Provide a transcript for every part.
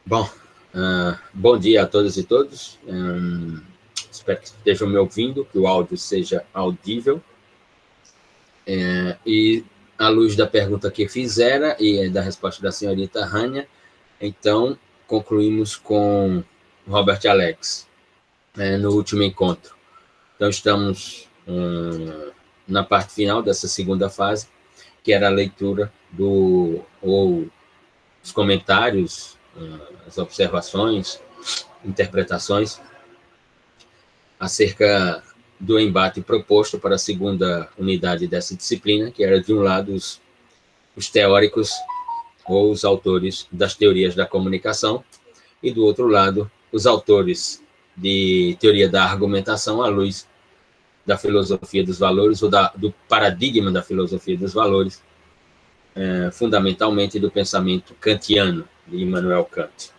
Bom, bom dia a todas e todos. Espero que estejam me ouvindo, que o áudio seja audível. E à luz da pergunta que fizera e da resposta da senhorita Rania, então concluímos com Robert Alex no último encontro. Então estamos na parte final dessa segunda fase, que era a leitura ou os comentários, as observações, interpretações acerca do embate proposto para a segunda unidade dessa disciplina, que era, de um lado, os teóricos ou os autores das teorias da comunicação, e, do outro lado, os autores de teoria da argumentação à luz da filosofia dos valores, ou do paradigma da filosofia dos valores, fundamentalmente do pensamento kantiano, de Immanuel Kant.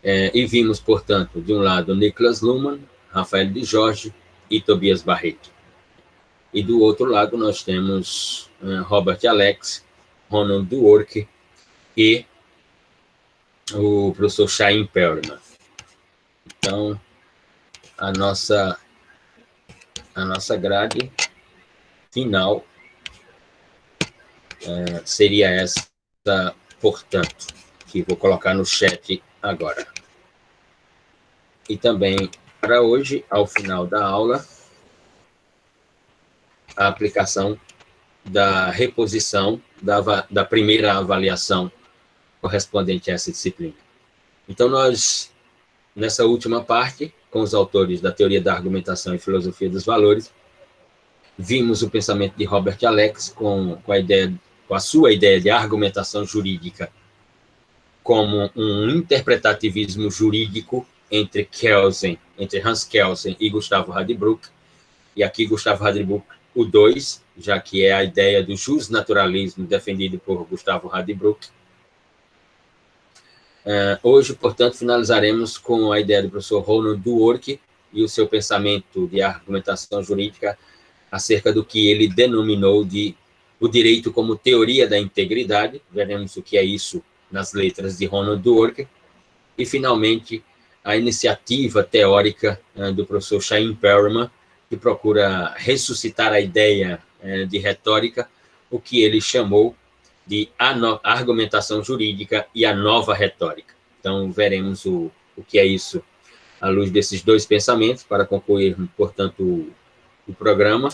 E vimos, portanto, de um lado, Niklas Luhmann, Rafael de Jorge e Tobias Barreto. E do outro lado, nós temos Robert Alex, Ronan Dworkin e o professor Chaim Perlman. Então, a nossa grade final seria essa, portanto, que vou colocar no chat agora. E também, para hoje, ao final da aula, a aplicação da reposição da primeira avaliação correspondente a essa disciplina. Então, nós, nessa última parte, com os autores da teoria da argumentação e filosofia dos valores, vimos o pensamento de Robert Alex com a sua ideia de argumentação jurídica como um interpretativismo jurídico entre Hans Kelsen e Gustavo Radbruch, e aqui Gustavo Radbruch, o 2, já que é a ideia do justnaturalismo defendido por Gustavo Radbruch. Hoje, portanto, finalizaremos com a ideia do professor Ronan Dworkin e o seu pensamento de argumentação jurídica acerca do que ele denominou de o direito como teoria da integridade. Veremos o que é isso nas letras de Ronan Dworkin. E, finalmente, a iniciativa teórica do professor Chaim Perlman, que procura ressuscitar a ideia de retórica, o que ele chamou de argumentação jurídica e a nova retórica. Então, veremos o que é isso à luz desses dois pensamentos, para concluir, portanto, o programa.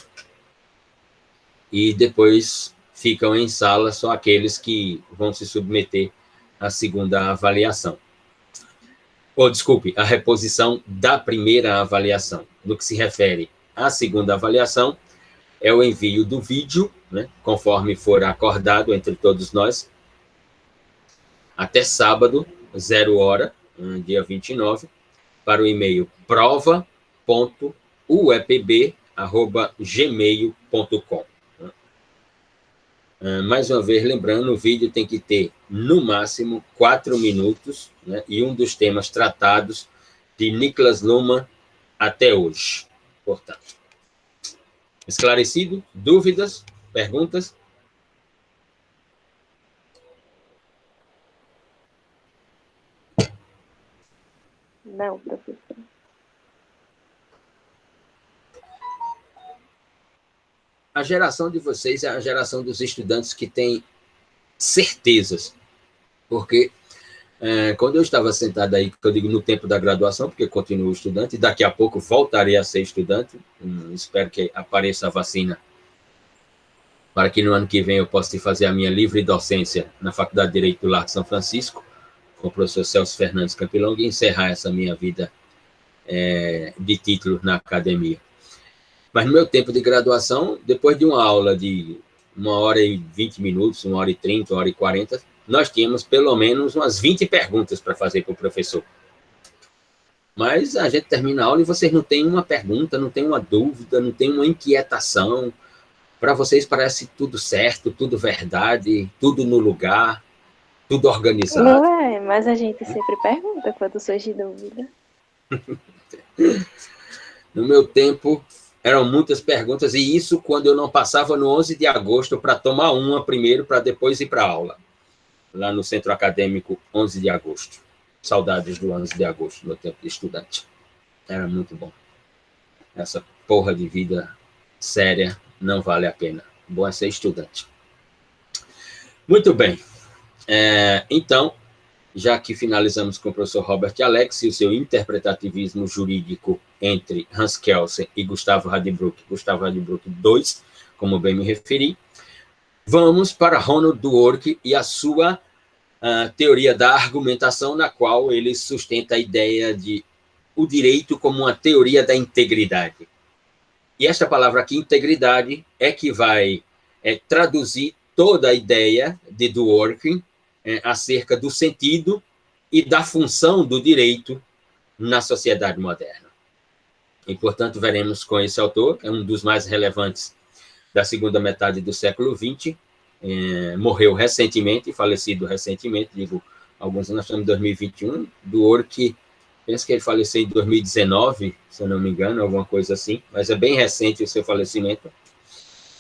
E depois ficam em sala só aqueles que vão se submeter à segunda avaliação. Desculpe, a reposição da primeira avaliação. No que se refere à segunda avaliação, é o envio do vídeo, né, conforme for acordado entre todos nós, até sábado, 0h, dia 29, para o e-mail prova.uepb@gmail.com. Mais uma vez, lembrando, o vídeo tem que ter, no máximo, 4 minutos, né, e um dos temas tratados de Niklas Luhmann até hoje. Portanto, esclarecido? Dúvidas? Perguntas? Não, professor. A geração de vocês é a geração dos estudantes que tem certezas, porque quando eu estava sentado aí, que eu digo no tempo da graduação, porque eu continuo estudante, e daqui a pouco voltarei a ser estudante, espero que apareça a vacina, para que no ano que vem eu possa fazer a minha livre docência na Faculdade de Direito do Largo São Francisco, com o professor Celso Fernandes Campilong, e encerrar essa minha vida de título na academia. Mas no meu tempo de graduação, depois de uma aula de 1h20 minutos, 1h30, 1h40, nós tínhamos pelo menos umas 20 perguntas para fazer para o professor. Mas a gente termina a aula e vocês não têm uma pergunta, não têm uma dúvida, não têm uma inquietação. Para vocês parece tudo certo, tudo verdade, tudo no lugar, tudo organizado. Não é, mas a gente sempre pergunta quando surge dúvida. No meu tempo, eram muitas perguntas, e isso quando eu não passava no 11 de agosto para tomar uma primeiro, para depois ir para a aula. lá no Centro Acadêmico 11 de agosto. Saudades do 11 de agosto, no tempo de estudante. Era muito bom. Essa porra de vida séria não vale a pena. Bom é ser estudante. Muito bem. Então, já que finalizamos com o professor Robert Alex e o seu interpretativismo jurídico entre Hans Kelsen e Gustavo Radbruch II, como bem me referi, vamos para Ronald Dworkin e a sua teoria da argumentação, na qual ele sustenta a ideia de o direito como uma teoria da integridade. E esta palavra aqui, integridade, é que vai traduzir toda a ideia de Dworkin acerca do sentido e da função do direito na sociedade moderna. E, portanto, veremos com esse autor, é um dos mais relevantes da segunda metade do século XX, morreu recentemente, falecido recentemente, digo, alguns anos, estamos em 2021, Dworkin, penso que ele faleceu em 2019, se eu não me engano, alguma coisa assim, mas é bem recente o seu falecimento,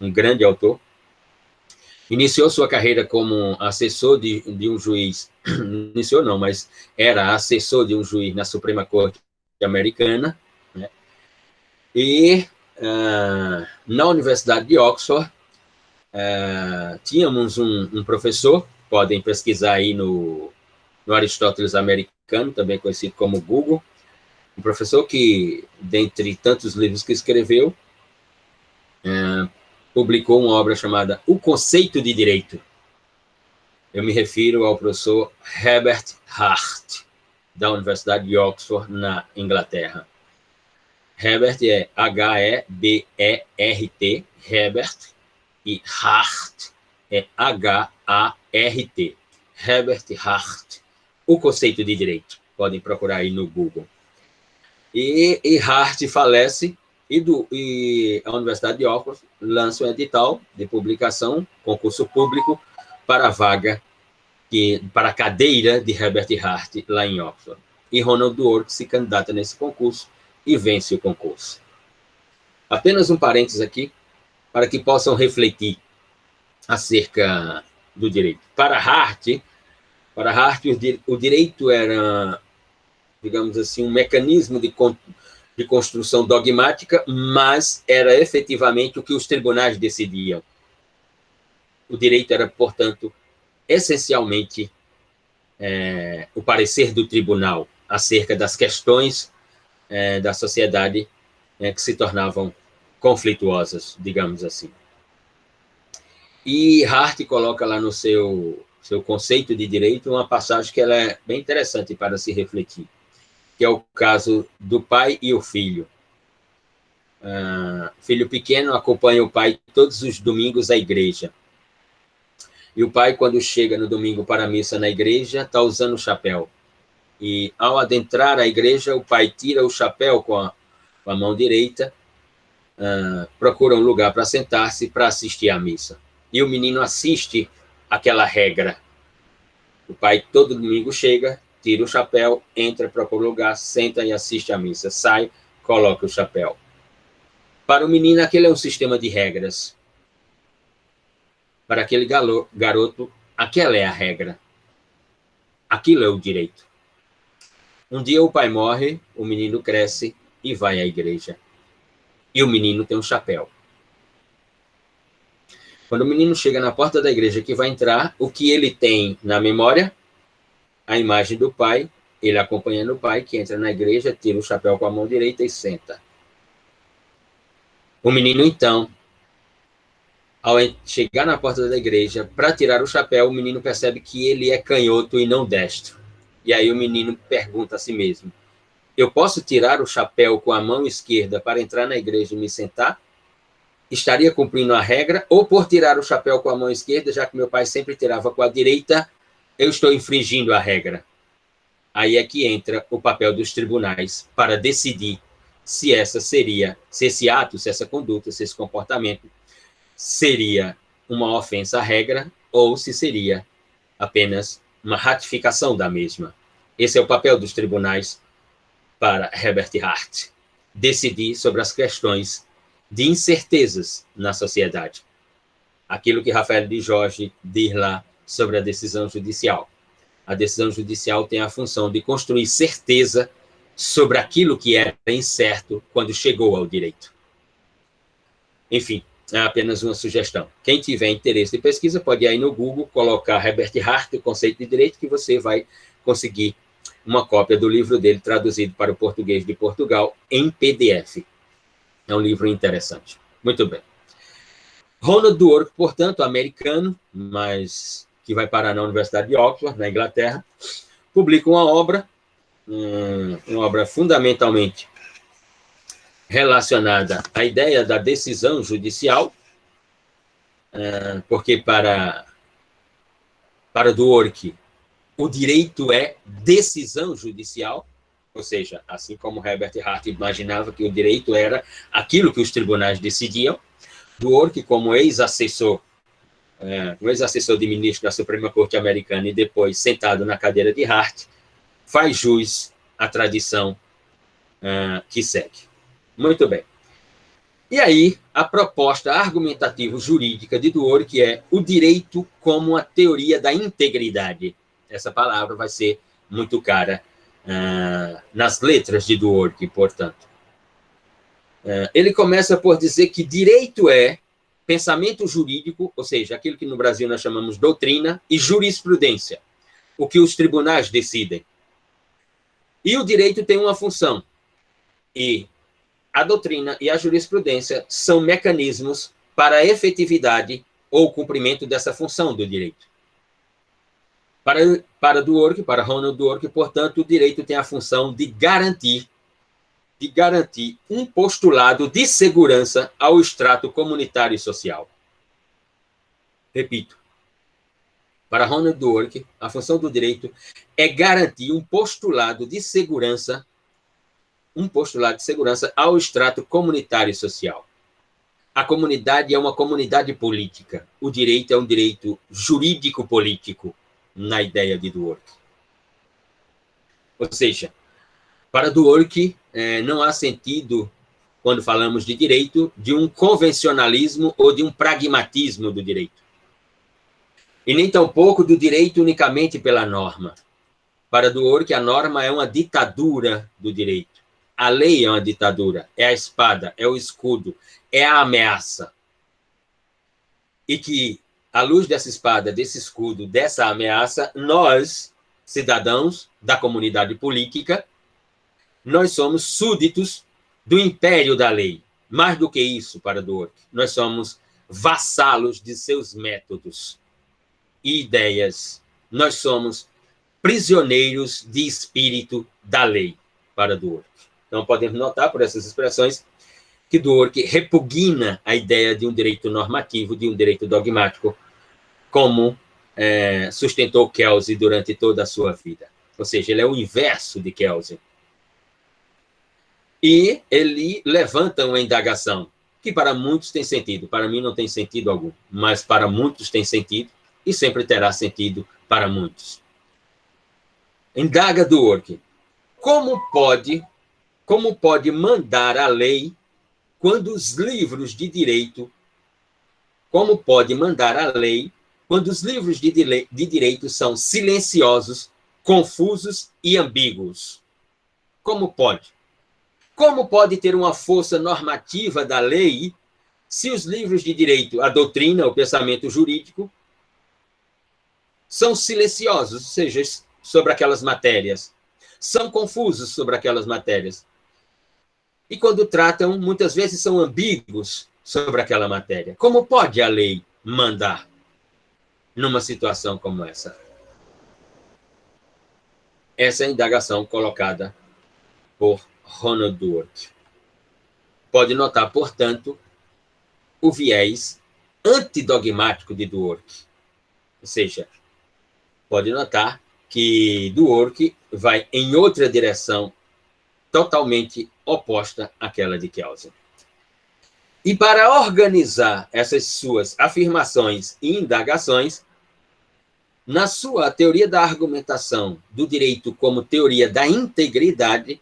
um grande autor. Iniciou sua carreira como assessor de um juiz, iniciou não, mas era assessor de um juiz na Suprema Corte Americana, né? E na Universidade de Oxford, tínhamos um professor, podem pesquisar aí no Aristóteles americano, também conhecido como Google, um professor que, dentre tantos livros que escreveu, publicou uma obra chamada O Conceito de Direito. Eu me refiro ao professor Herbert Hart, da Universidade de Oxford, na Inglaterra. Herbert é H-E-B-E-R-T, Herbert, e Hart é H-A-R-T. Herbert Hart, O Conceito de Direito. Podem procurar aí no Google. E Hart falece, e a Universidade de Oxford lança um edital de publicação, concurso público, para a vaga, para a cadeira de Herbert Hart, lá em Oxford. E Ronald Dworkin se candidata nesse concurso e vence o concurso. Apenas um parênteses aqui, para que possam refletir acerca do direito. Para Hart, o direito era, digamos assim, um mecanismo de construção dogmática, mas era efetivamente o que os tribunais decidiam. O direito era, portanto, essencialmente o parecer do tribunal acerca das questões da sociedade que se tornavam conflituosas, digamos assim. E Hart coloca lá no seu conceito de direito uma passagem que ela é bem interessante para se refletir, que é o caso do pai e o filho. Filho pequeno acompanha o pai todos os domingos à igreja. E o pai, quando chega no domingo para a missa na igreja, está usando o chapéu. E, ao adentrar a igreja, o pai tira o chapéu com a mão direita, procura um lugar para sentar-se para assistir à missa. E o menino assiste aquela regra. O pai, todo domingo, chega, tira o chapéu, entra, procura um lugar, senta e assiste à missa. Sai, coloca o chapéu. Para o menino, aquele é um sistema de regras. Para aquele garoto, aquela é a regra. Aquilo é o direito. Um dia o pai morre, o menino cresce e vai à igreja. E o menino tem um chapéu. Quando o menino chega na porta da igreja que vai entrar, o que ele tem na memória? A imagem do pai, ele acompanhando o pai, que entra na igreja, tira o chapéu com a mão direita e senta. O menino, então, ao chegar na porta da igreja, para tirar o chapéu, o menino percebe que ele é canhoto e não destro. E aí o menino pergunta a si mesmo: eu posso tirar o chapéu com a mão esquerda para entrar na igreja e me sentar? Estaria cumprindo a regra? Ou por tirar o chapéu com a mão esquerda, já que meu pai sempre tirava com a direita, eu estou infringindo a regra? Aí é que entra o papel dos tribunais para decidir se esse ato, se essa conduta, se esse comportamento seria uma ofensa à regra ou se seria apenas uma ratificação da mesma. Esse é o papel dos tribunais para Herbert Hart, decidir sobre as questões de incertezas na sociedade. Aquilo que Rafael de Jorge diz lá sobre a decisão judicial. A decisão judicial tem a função de construir certeza sobre aquilo que era incerto quando chegou ao direito. Enfim, é apenas uma sugestão. Quem tiver interesse de pesquisa pode ir aí no Google, colocar Herbert Hart, o conceito de direito, que você vai conseguir uma cópia do livro dele traduzido para o português de Portugal em PDF. É um livro interessante. Muito bem. Ronald Dworkin, portanto, americano, mas que vai parar na Universidade de Oxford, na Inglaterra, publica uma obra fundamentalmente relacionada à ideia da decisão judicial, porque para Dworkin, o direito é decisão judicial, ou seja, assim como Herbert Hart imaginava que o direito era aquilo que os tribunais decidiam, Dworkin, como ex-assessor de ministro da Suprema Corte Americana e depois sentado na cadeira de Hart, faz jus à tradição que segue. Muito bem. E aí, a proposta argumentativo-jurídica de Dworkin é o direito como a teoria da integridade. Essa palavra vai ser muito cara nas letras de Dworkin, portanto. Ele começa por dizer que direito é pensamento jurídico, ou seja, aquilo que no Brasil nós chamamos doutrina, e jurisprudência, o que os tribunais decidem. E o direito tem uma função, e a doutrina e a jurisprudência são mecanismos para a efetividade ou cumprimento dessa função do direito. Para Dworkin, para Ronald Dworkin, portanto, o direito tem a função de garantir um postulado de segurança ao extrato comunitário e social. Repito, para Ronald Dworkin, a função do direito é garantir um postulado de segurança ao extrato comunitário e social. A comunidade é uma comunidade política. O direito é um direito jurídico-político, na ideia de Dworkin. Ou seja, para Dworkin, não há sentido, quando falamos de direito, de um convencionalismo ou de um pragmatismo do direito. E nem tampouco do direito unicamente pela norma. Para Dworkin, a norma é uma ditadura do direito. A lei é uma ditadura, é a espada, é o escudo, é a ameaça. E que, à luz dessa espada, desse escudo, dessa ameaça, nós, cidadãos da comunidade política, nós somos súditos do império da lei. Mais do que isso, para Dworkin, nós somos vassalos de seus métodos e ideias. Nós somos prisioneiros de espírito da lei, para Dworkin. Então, podemos notar, por essas expressões, que Dworkin repugna a ideia de um direito normativo, de um direito dogmático, como sustentou Kelsey durante toda a sua vida. Ou seja, ele é o inverso de Kelsey. E ele levanta uma indagação que para muitos tem sentido, para mim não tem sentido algum, mas para muitos tem sentido e sempre terá sentido para muitos. Indaga Dworkin: como pode mandar a lei quando os livros de direito de direito são silenciosos, confusos e ambíguos? Como pode? Como pode ter uma força normativa da lei se os livros de direito, a doutrina, o pensamento jurídico, são silenciosos, ou seja, sobre aquelas matérias, são confusos sobre aquelas matérias? E quando tratam, muitas vezes são ambíguos sobre aquela matéria. Como pode a lei mandar numa situação como essa? Essa é a indagação colocada por Ronald Dworkin. Pode notar, portanto, o viés antidogmático de Dworkin. Ou seja, pode notar que Dworkin vai em outra direção totalmente oposta àquela de Kelsen. E para organizar essas suas afirmações e indagações, na sua teoria da argumentação do direito como teoria da integridade,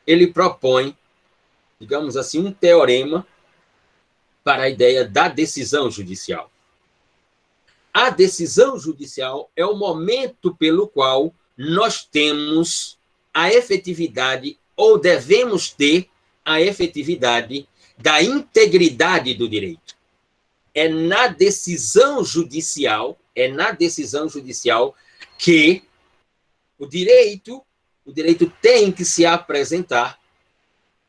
ele propõe, digamos assim, um teorema para a ideia da decisão judicial. a decisão judicial é o momento pelo qual nós temos a efetividade, ou devemos ter a efetividade da integridade do direito. É na decisão judicial que o direito tem que se apresentar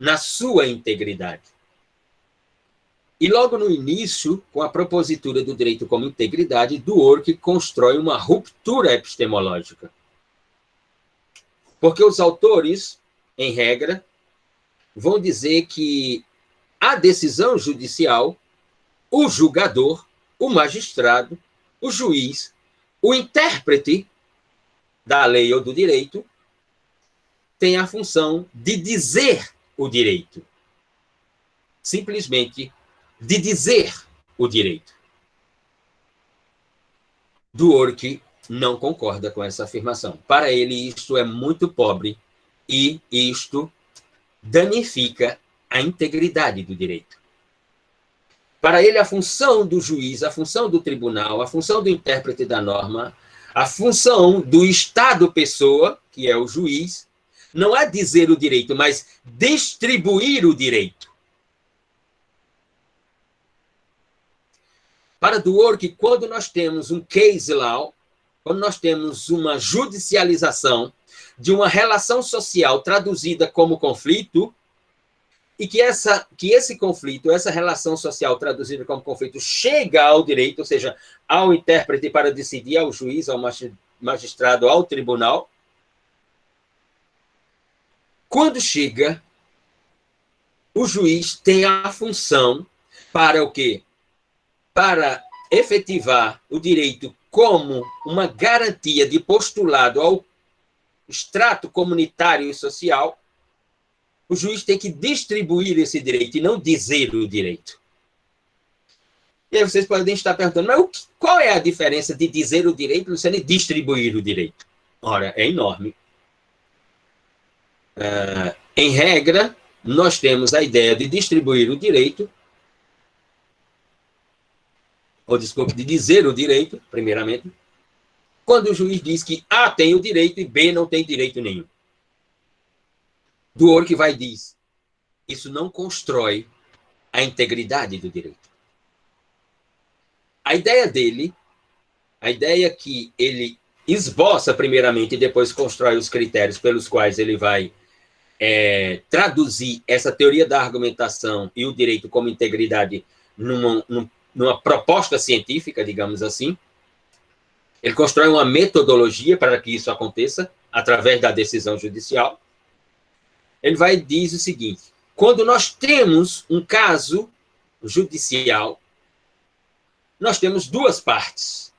na sua integridade. E logo no início, com a propositura do direito como integridade, Dworkin constrói uma ruptura epistemológica. Porque os autores, em regra, vão dizer que a decisão judicial, o julgador, o magistrado, o juiz, o intérprete da lei ou do direito, tem a função de dizer o direito. Simplesmente de dizer o direito. Dworkin não concorda com essa afirmação. Para ele, isto é muito pobre e isto danifica a integridade do direito. Para ele, a função do juiz, a função do tribunal, a função do intérprete da norma, a função do Estado-pessoa, que é o juiz, não é dizer o direito, mas distribuir o direito. Para Dworkin, quando nós temos um case law, quando nós temos uma judicialização de uma relação social traduzida como conflito, e que esse conflito, essa relação social traduzida como conflito, chega ao direito, ou seja, ao intérprete para decidir, ao juiz, ao magistrado, ao tribunal. Quando chega, o juiz tem a função para o quê? Para efetivar o direito como uma garantia de postulado ao extrato comunitário e social. O juiz tem que distribuir esse direito e não dizer o direito. E aí vocês podem estar perguntando, mas qual é a diferença de dizer o direito, Luciano, e distribuir o direito? Ora, é enorme. Em regra, nós temos a ideia de distribuir o direito, ou desculpe, de dizer o direito, primeiramente, quando o juiz diz que A tem o direito e B não tem direito nenhum. Dworkin vai dizer, isso não constrói a integridade do direito. A ideia dele, a ideia que ele esboça primeiramente e depois constrói os critérios pelos quais ele vai traduzir essa teoria da argumentação e o direito como integridade numa proposta científica, digamos assim. Ele constrói uma metodologia para que isso aconteça através da decisão judicial. Ele vai dizer o seguinte, quando nós temos um caso judicial, nós temos duas partes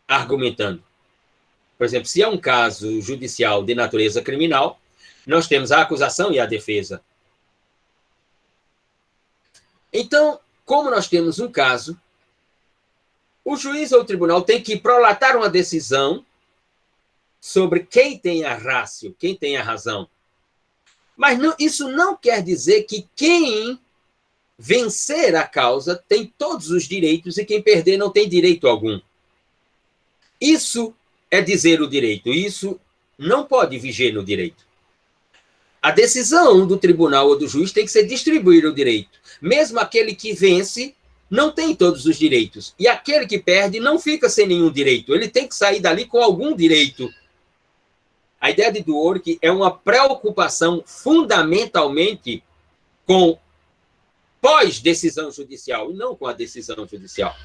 argumentando. Por exemplo, se é um caso judicial de natureza criminal, nós temos a acusação e a defesa. Então, como nós temos um caso, o juiz ou o tribunal tem que prolatar uma decisão sobre quem tem a ratio, quem tem a razão. Mas isso não quer dizer que quem vencer a causa tem todos os direitos e quem perder não tem direito algum. Isso é dizer o direito. Isso não pode viger no direito. A decisão do tribunal ou do juiz tem que ser distribuir o direito. Mesmo aquele que vence não tem todos os direitos. E aquele que perde não fica sem nenhum direito. Ele tem que sair dali com algum direito. A ideia de Dworkin é uma preocupação fundamentalmente com pós-decisão judicial e não com a decisão judicial.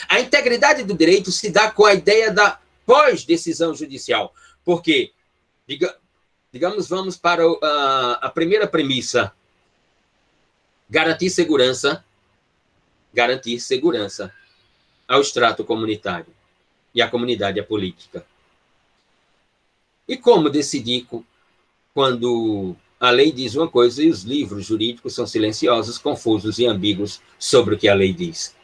A integridade do direito se dá com a ideia da pós-decisão judicial. Porque, digamos, vamos para a primeira premissa. Garantir segurança ao extrato comunitário e à comunidade política. E como decidir quando a lei diz uma coisa e os livros jurídicos são silenciosos, confusos e ambíguos sobre o que a lei diz?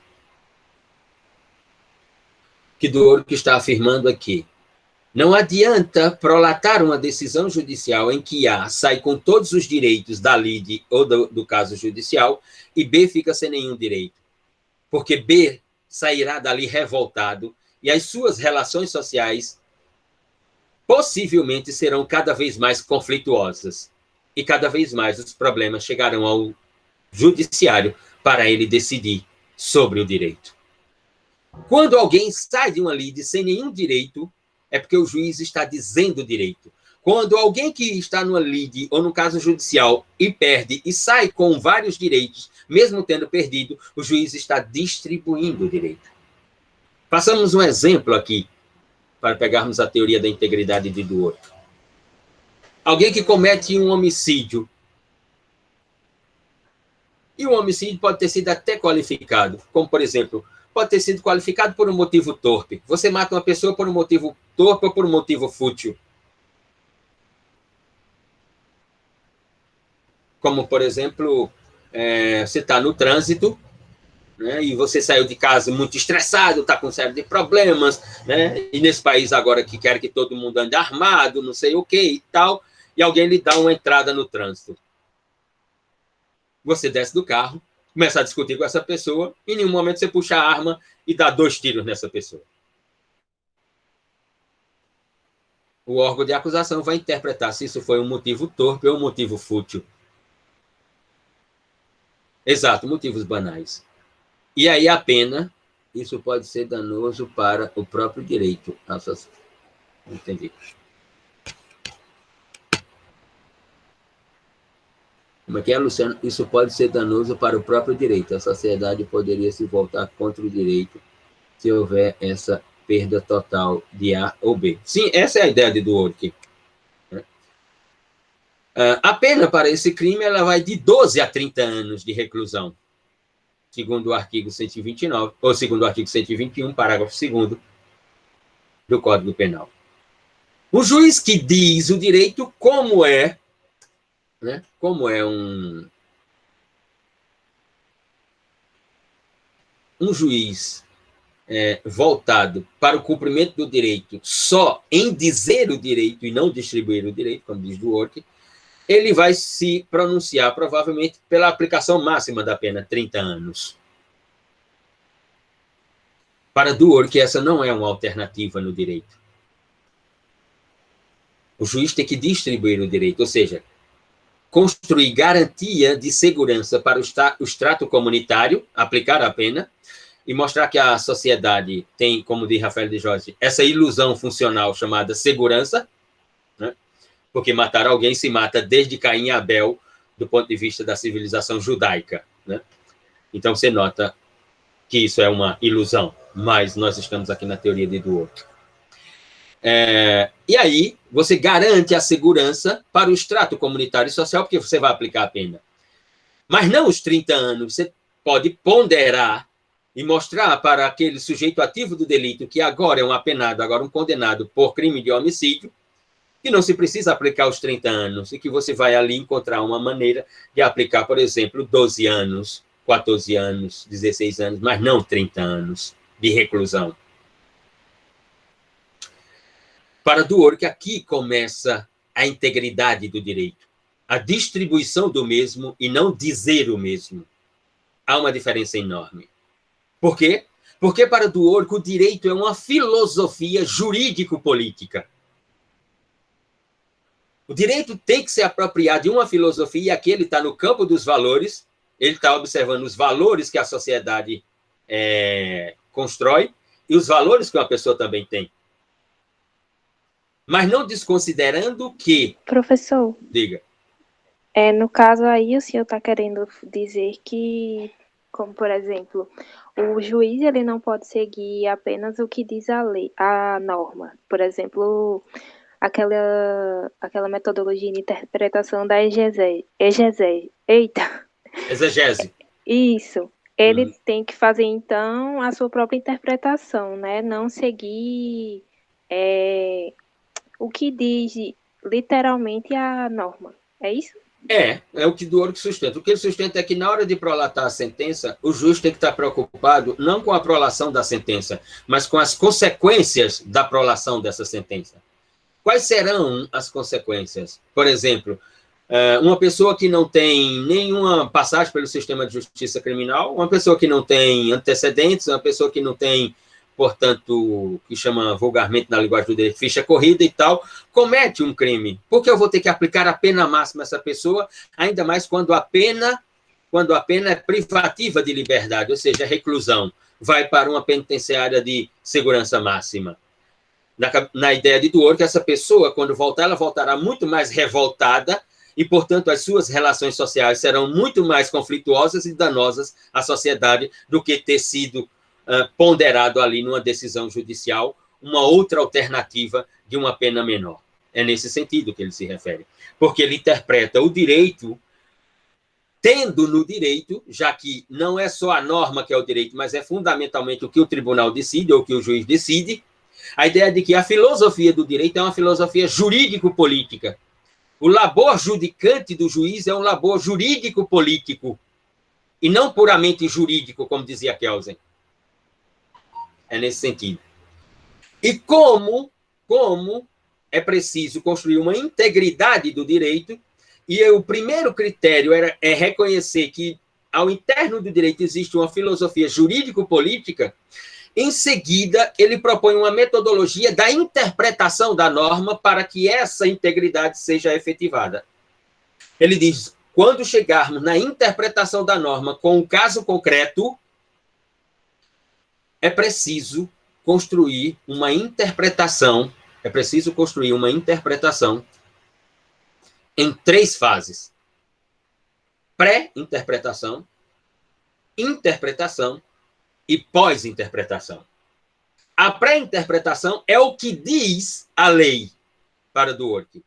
Que Dworkin está afirmando aqui. Não adianta prolatar uma decisão judicial em que A sai com todos os direitos da lide ou do caso judicial e B fica sem nenhum direito. Porque B sairá dali revoltado e as suas relações sociais possivelmente serão cada vez mais conflituosas e cada vez mais os problemas chegarão ao judiciário para ele decidir sobre o direito. Quando alguém sai de uma lide sem nenhum direito, é porque o juiz está dizendo direito. Quando alguém que está numa lide ou no caso judicial e perde e sai com vários direitos, mesmo tendo perdido, o juiz está distribuindo o direito. Passamos um exemplo aqui para pegarmos a teoria da integridade de Duort. Alguém que comete um homicídio. E o homicídio pode ter sido até qualificado, como, por exemplo, pode ter sido qualificado por um motivo torpe. Você mata uma pessoa por um motivo torpe ou por um motivo fútil. Como, por exemplo, você está no trânsito, né, e você saiu de casa muito estressado, está com uma série de problemas, né, e nesse país agora que quer que todo mundo ande armado, não sei o que e tal, e alguém lhe dá uma entrada no trânsito. Você desce do carro, começa a discutir com essa pessoa, e em nenhum momento você puxa a arma e dá 2 tiros nessa pessoa. O órgão de acusação vai interpretar se isso foi um motivo torpe ou um motivo fútil. Exato, motivos banais. E aí a pena, isso pode ser danoso para o próprio direito. Entendi. Como é que é, Luciano? Isso pode ser danoso para o próprio direito. A sociedade poderia se voltar contra o direito se houver essa perda total de A ou B. Sim, essa é a ideia de Dworkin. A pena para esse crime ela vai de 12 a 30 anos de reclusão, segundo o artigo 129, ou segundo o artigo 121, parágrafo 2º do Código Penal. O juiz que diz o direito como é, né, como é um juiz voltado para o cumprimento do direito só em dizer o direito e não distribuir o direito, como diz Dworkin, ele vai se pronunciar, provavelmente, pela aplicação máxima da pena, 30 anos. Para Dworkin, essa não é uma alternativa no direito. O juiz tem que distribuir o direito, ou seja, construir garantia de segurança para o extrato comunitário, aplicar a pena, e mostrar que a sociedade tem, como diz Rafael de Jorge, essa ilusão funcional chamada segurança, né? Porque matar alguém se mata desde Caim e Abel, do ponto de vista da civilização judaica, né? Então, você nota que isso é uma ilusão, mas nós estamos aqui na teoria de Dworkin. E aí, você garante a segurança para o extrato comunitário e social, porque você vai aplicar a pena. Mas não os 30 anos, você pode ponderar e mostrar para aquele sujeito ativo do delito, que agora é um apenado, agora um condenado por crime de homicídio, que não se precisa aplicar os 30 anos, e que você vai ali encontrar uma maneira de aplicar, por exemplo, 12 anos, 14 anos, 16 anos, mas não 30 anos de reclusão. Para Dworkin, aqui começa a integridade do direito, a distribuição do mesmo e não dizer o mesmo. Há uma diferença enorme. Por quê? Porque para Dworkin o direito é uma filosofia jurídico-política. O direito tem que se apropriar de uma filosofia, e aqui ele está no campo dos valores, ele está observando os valores que a sociedade constrói e os valores que uma pessoa também tem. Mas não desconsiderando que... Professor. Diga. No caso aí, o senhor está querendo dizer que, como por exemplo, o juiz ele não pode seguir apenas o que diz a lei, a norma. Por exemplo, aquela metodologia de interpretação da exegese. Exegese. Isso. Ele tem que fazer, então, a sua própria interpretação, né? Não seguir o que diz literalmente a norma. É isso? É o que Dworkin sustenta. O que ele sustenta é que, na hora de prolatar a sentença, o juiz tem que estar preocupado não com a prolação da sentença, mas com as consequências da prolação dessa sentença. Quais serão as consequências? Por exemplo, Uma pessoa que não tem nenhuma passagem pelo sistema de justiça criminal, uma pessoa que não tem antecedentes, uma pessoa que não tem, portanto, que chama vulgarmente na linguagem do direito, ficha corrida e tal, comete um crime. Por que eu vou ter que aplicar a pena máxima a essa pessoa, ainda mais quando a pena é privativa de liberdade, ou seja, reclusão, vai para uma penitenciária de segurança máxima. Na ideia de Dworkin, essa pessoa, quando voltar, ela voltará muito mais revoltada e, portanto, as suas relações sociais serão muito mais conflituosas e danosas à sociedade do que ter sido ponderado ali numa decisão judicial uma outra alternativa de uma pena menor. É nesse sentido que ele se refere. Porque ele interpreta o direito, tendo no direito, já que não é só a norma que é o direito, mas é fundamentalmente o que o tribunal decide ou o que o juiz decide, a ideia de que a filosofia do direito é uma filosofia jurídico-política. O labor judicante do juiz é um labor jurídico-político, e não puramente jurídico, como dizia Kelsen. É nesse sentido. E como é preciso construir uma integridade do direito, e o primeiro critério é reconhecer que, ao interno do direito, existe uma filosofia jurídico-política. Em seguida, ele propõe uma metodologia da interpretação da norma para que essa integridade seja efetivada. Ele diz, quando chegarmos na interpretação da norma com o caso concreto, é preciso construir uma interpretação em 3 fases. Pré-interpretação, interpretação e pós-interpretação. A pré-interpretação é o que diz a lei para Dworkin.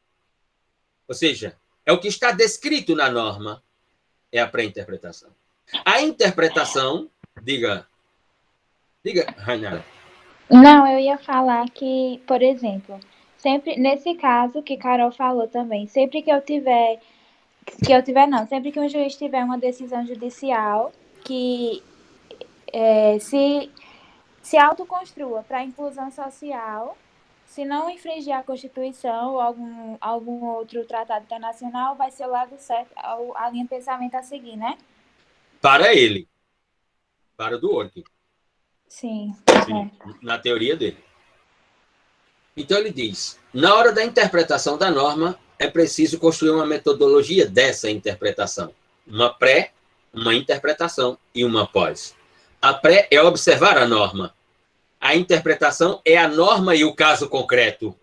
Ou seja, é o que está descrito na norma, é a pré-interpretação. A interpretação, diga, Rainara. Não, eu ia falar que, por exemplo, sempre, nesse caso que Carol falou também, sempre sempre que um juiz tiver uma decisão judicial que se autoconstrua para a inclusão social, se não infringir a Constituição ou algum outro tratado internacional, vai ser o lado certo, a linha de pensamento a seguir, né? Para ele. Para o Dworkin. Sim. Na teoria dele. Então ele diz, na hora da interpretação da norma, é preciso construir uma metodologia dessa interpretação. Uma pré, uma interpretação e uma pós. A pré é observar a norma. A interpretação é a norma e o caso concreto.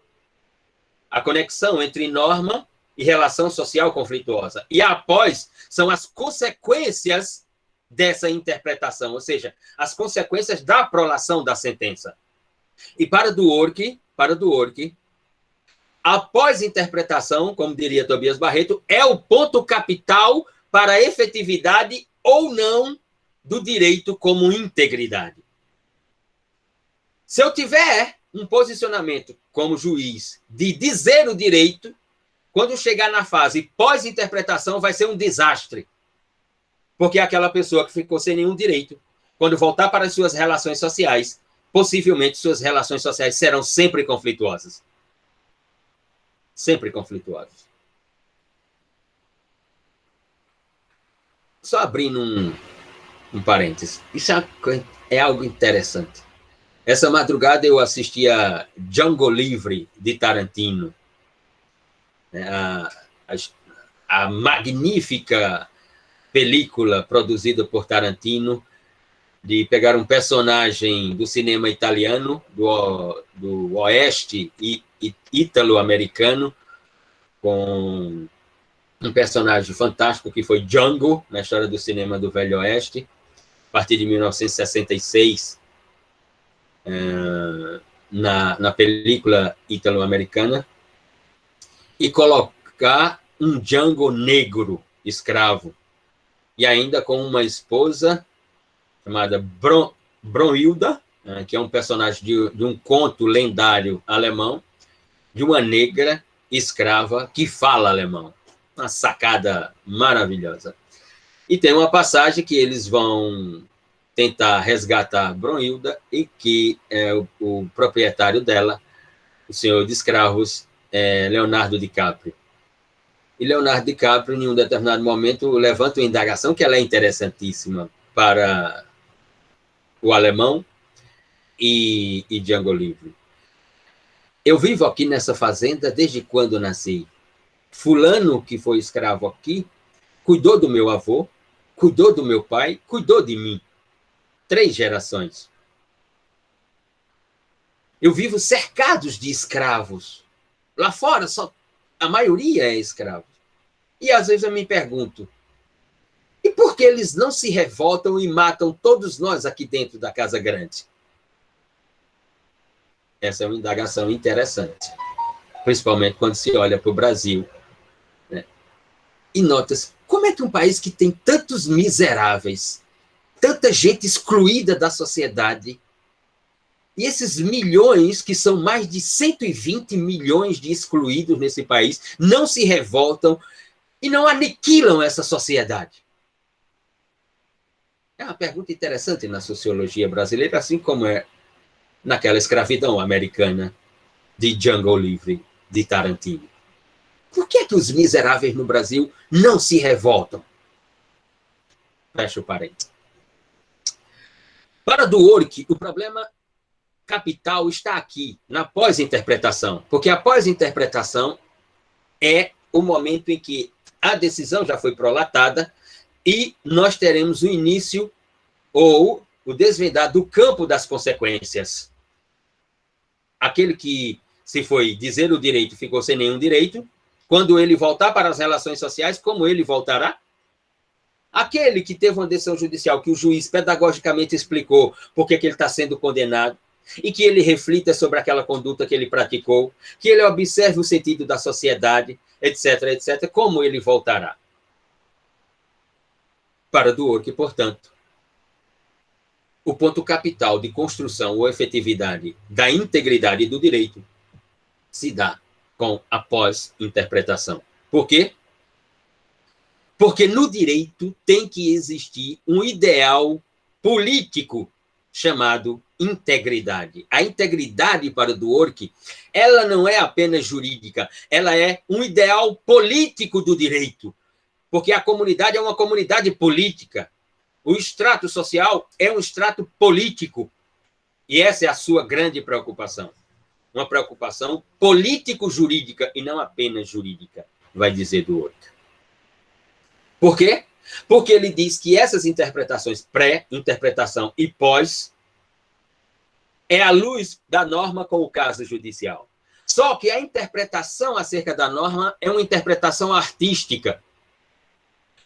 A conexão entre norma e relação social conflituosa. E a pós são as consequências dessa interpretação, ou seja, as consequências da prolação da sentença. E para Dworkin, a pós-interpretação, como diria Tobias Barreto, é o ponto capital para a efetividade ou não do direito como integridade. Se eu tiver um posicionamento como juiz de dizer o direito, quando chegar na fase pós-interpretação vai ser um desastre. Porque aquela pessoa que ficou sem nenhum direito, quando voltar para as suas relações sociais, possivelmente suas relações sociais serão sempre conflituosas. Sempre conflituosas. Só abrindo um parênteses. Isso é algo interessante. Essa madrugada eu assisti a Django Livre, de Tarantino. A magnífica película produzida por Tarantino, de pegar um personagem do cinema italiano, do oeste e ítalo-americano, com um personagem fantástico que foi Django, na história do cinema do Velho Oeste, a partir de 1966, na película ítalo-americana, e colocar um Django negro, escravo, e ainda com uma esposa chamada Brunhilda, que é um personagem de um conto lendário alemão, de uma negra escrava que fala alemão. Uma sacada maravilhosa. E tem uma passagem que eles vão tentar resgatar Brunhilda e que o proprietário dela, o senhor de escravos, é Leonardo DiCaprio. E Leonardo DiCaprio, em um determinado momento, levanta uma indagação que ela é interessantíssima para o alemão e Django Livre. Eu vivo aqui nessa fazenda desde quando nasci. Fulano, que foi escravo aqui, cuidou do meu avô, cuidou do meu pai, cuidou de mim. 3 gerações. Eu vivo cercados de escravos. Lá fora, a maioria é escravo. E às vezes eu me pergunto, e por que eles não se revoltam e matam todos nós aqui dentro da Casa Grande? Essa é uma indagação interessante, principalmente quando se olha para o Brasil, né? E nota-se, como é que um país que tem tantos miseráveis, tanta gente excluída da sociedade, e esses milhões, que são mais de 120 milhões de excluídos nesse país, não se revoltam e não aniquilam essa sociedade? É uma pergunta interessante na sociologia brasileira, assim como é naquela escravidão americana de Django Livre, de Tarantino. Por que é que os miseráveis no Brasil não se revoltam? Fecha o parênteses. Para Dworkin, o problema capital está aqui, na pós-interpretação, porque a pós-interpretação é o momento em que a decisão já foi prolatada e nós teremos o início ou o desvendar do campo das consequências. Aquele que se foi dizer o direito ficou sem nenhum direito, quando ele voltar para as relações sociais, como ele voltará? Aquele que teve uma decisão judicial que o juiz pedagogicamente explicou por que ele está sendo condenado, e que ele reflita sobre aquela conduta que ele praticou, que ele observe o sentido da sociedade, etc., etc., como ele voltará? Para Dworkin, portanto, o ponto capital de construção ou efetividade da integridade do direito se dá com a pós-interpretação. Por quê? Porque no direito tem que existir um ideal político chamado integridade. A integridade para Dworkin, ela não é apenas jurídica, ela é um ideal político do direito, porque a comunidade é uma comunidade política. O extrato social é um extrato político, e essa é a sua grande preocupação. Uma preocupação político-jurídica e não apenas jurídica, vai dizer Dworkin. Por quê? Porque ele diz que essas interpretações pré-interpretação e pós é a luz da norma com o caso judicial. Só que a interpretação acerca da norma é uma interpretação artística,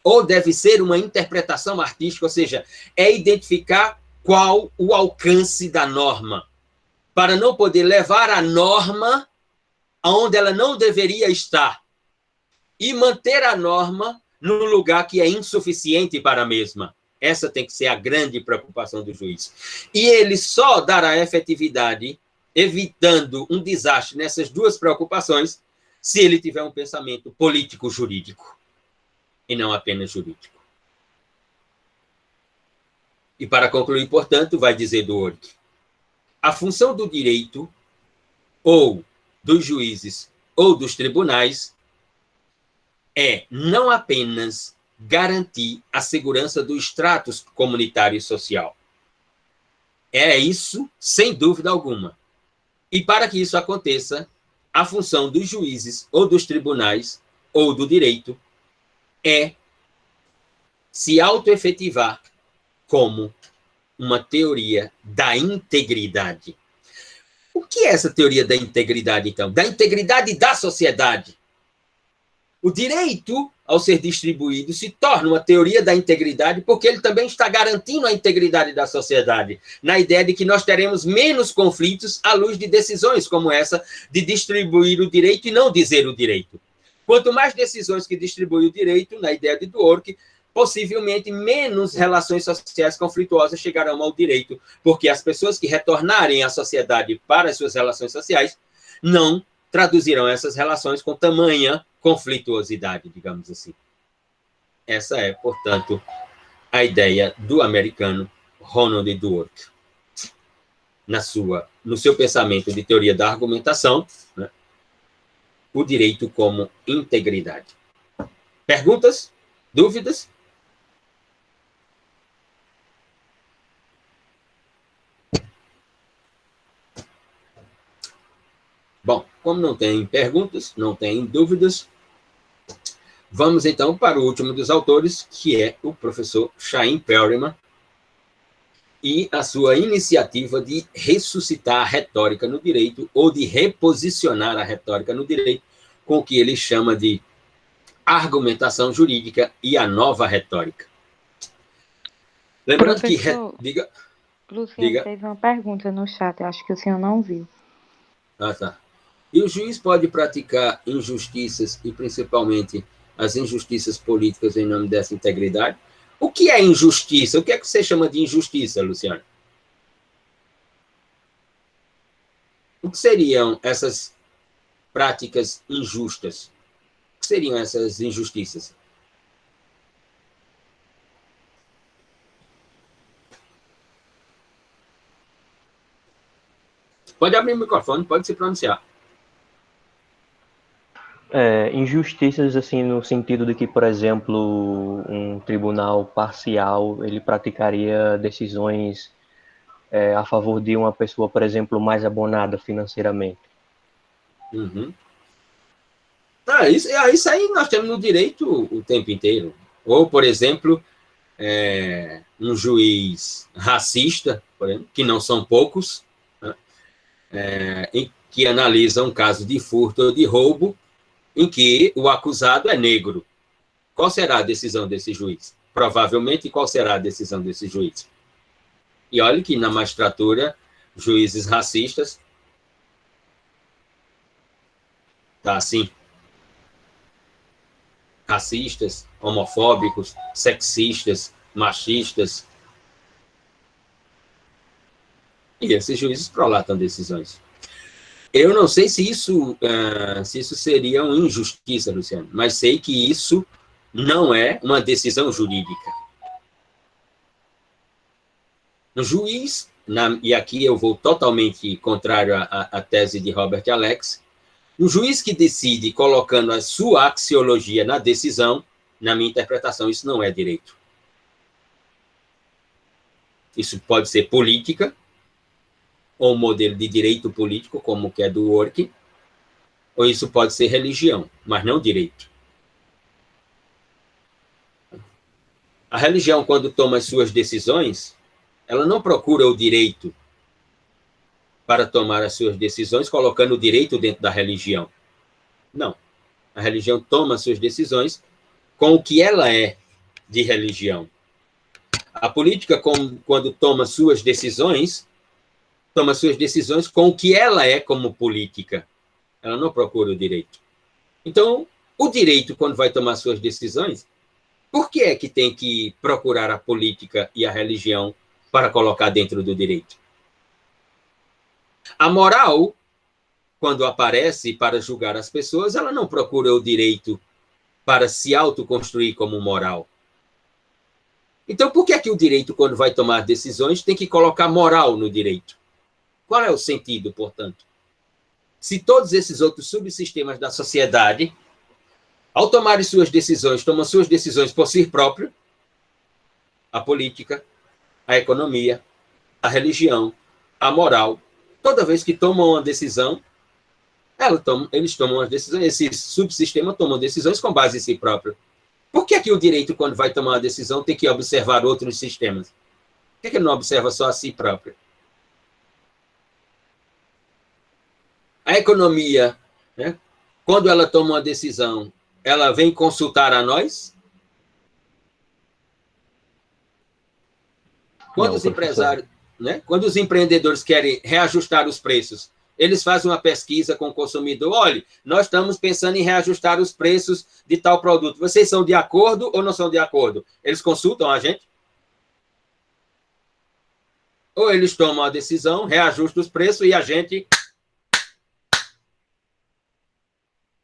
ou deve ser uma interpretação artística, ou seja, é identificar qual o alcance da norma, para não poder levar a norma aonde ela não deveria estar e manter a norma num lugar que é insuficiente para a mesma. Essa tem que ser a grande preocupação do juiz. E ele só dará efetividade, evitando um desastre nessas duas preocupações, se ele tiver um pensamento político-jurídico, e não apenas jurídico. E para concluir, portanto, vai dizer Dworkin, a função do direito, ou dos juízes, ou dos tribunais, é não apenas garantir a segurança do status comunitário e social. É isso, sem dúvida alguma. E para que isso aconteça, a função dos juízes, ou dos tribunais, ou do direito, é se autoefetivar como uma teoria da integridade. O que é essa teoria da integridade, então? Da integridade da sociedade. O direito, ao ser distribuído, se torna uma teoria da integridade porque ele também está garantindo a integridade da sociedade, na ideia de que nós teremos menos conflitos à luz de decisões como essa de distribuir o direito e não dizer o direito. Quanto mais decisões que distribuem o direito, na ideia de Dworkin, possivelmente menos relações sociais conflituosas chegarão ao direito, porque as pessoas que retornarem à sociedade para as suas relações sociais não traduzirão essas relações com tamanha conflituosidade, digamos assim. Essa é, portanto, a ideia do americano Ronald Dworkin. No seu pensamento de teoria da argumentação, né, o direito como integridade. Perguntas? Dúvidas? Bom, como não tem perguntas, não tem dúvidas, vamos então para o último dos autores, que é o professor Chaim Perelman, e a sua iniciativa de ressuscitar a retórica no direito, ou de reposicionar a retórica no direito, com o que ele chama de argumentação jurídica e a nova retórica. Lembrando Professor, que... Diga. Luciano, teve uma pergunta no chat, eu acho que o senhor não viu. Ah, tá. E o juiz pode praticar injustiças, e principalmente as injustiças políticas em nome dessa integridade? O que é injustiça? O que é que você chama de injustiça, Luciano? O que seriam essas práticas injustas? O que seriam essas injustiças? Pode abrir o microfone, pode se pronunciar. Injustiças, assim, no sentido de que, por exemplo, um tribunal parcial, ele praticaria decisões a favor de uma pessoa, por exemplo, mais abonada financeiramente. Uhum. Isso aí nós temos no direito o tempo inteiro. Ou, por exemplo, um juiz racista, por exemplo, que não são poucos, né, que analisa um caso de furto ou de roubo, em que o acusado é negro. Qual será a decisão desse juiz? Provavelmente, qual será a decisão desse juiz? E olha que na magistratura, juízes racistas, tá assim, racistas, homofóbicos, sexistas, machistas. E esses juízes prolatam decisões. Eu não sei se isso seria uma injustiça, Luciano, mas sei que isso não é uma decisão jurídica. O juiz, e aqui eu vou totalmente contrário à tese de Robert Alex, um juiz que decide colocando a sua axiologia na decisão, na minha interpretação, isso não é direito. Isso pode ser política, ou um modelo de direito político, como o que é do Orkin, ou isso pode ser religião, mas não direito. A religião, quando toma as suas decisões, ela não procura o direito para tomar as suas decisões, colocando o direito dentro da religião. Não. A religião toma as suas decisões com o que ela é de religião. A política, quando toma suas decisões com o que ela é como política. Ela não procura o direito. Então, o direito, quando vai tomar suas decisões, por que é que tem que procurar a política e a religião para colocar dentro do direito? A moral, quando aparece para julgar as pessoas, ela não procura o direito para se autoconstruir como moral. Então, por que é que o direito, quando vai tomar decisões, tem que colocar moral no direito? Qual é o sentido, portanto? Se todos esses outros subsistemas da sociedade, ao tomarem suas decisões, tomam suas decisões por si próprio, a política, a economia, a religião, a moral, toda vez que tomam uma decisão, eles tomam as decisões, esse subsistema toma decisões com base em si próprio. Por que é que o direito, quando vai tomar uma decisão, tem que observar outros sistemas? Por que ele não observa só a si próprio? A economia, né, quando ela toma uma decisão, ela vem consultar a nós? Quando os empresários, né, quando os empreendedores querem reajustar os preços, eles fazem uma pesquisa com o consumidor. Olha, nós estamos pensando em reajustar os preços de tal produto. Vocês são de acordo ou não são de acordo? Eles consultam a gente? Ou eles tomam a decisão, reajustam os preços e a gente...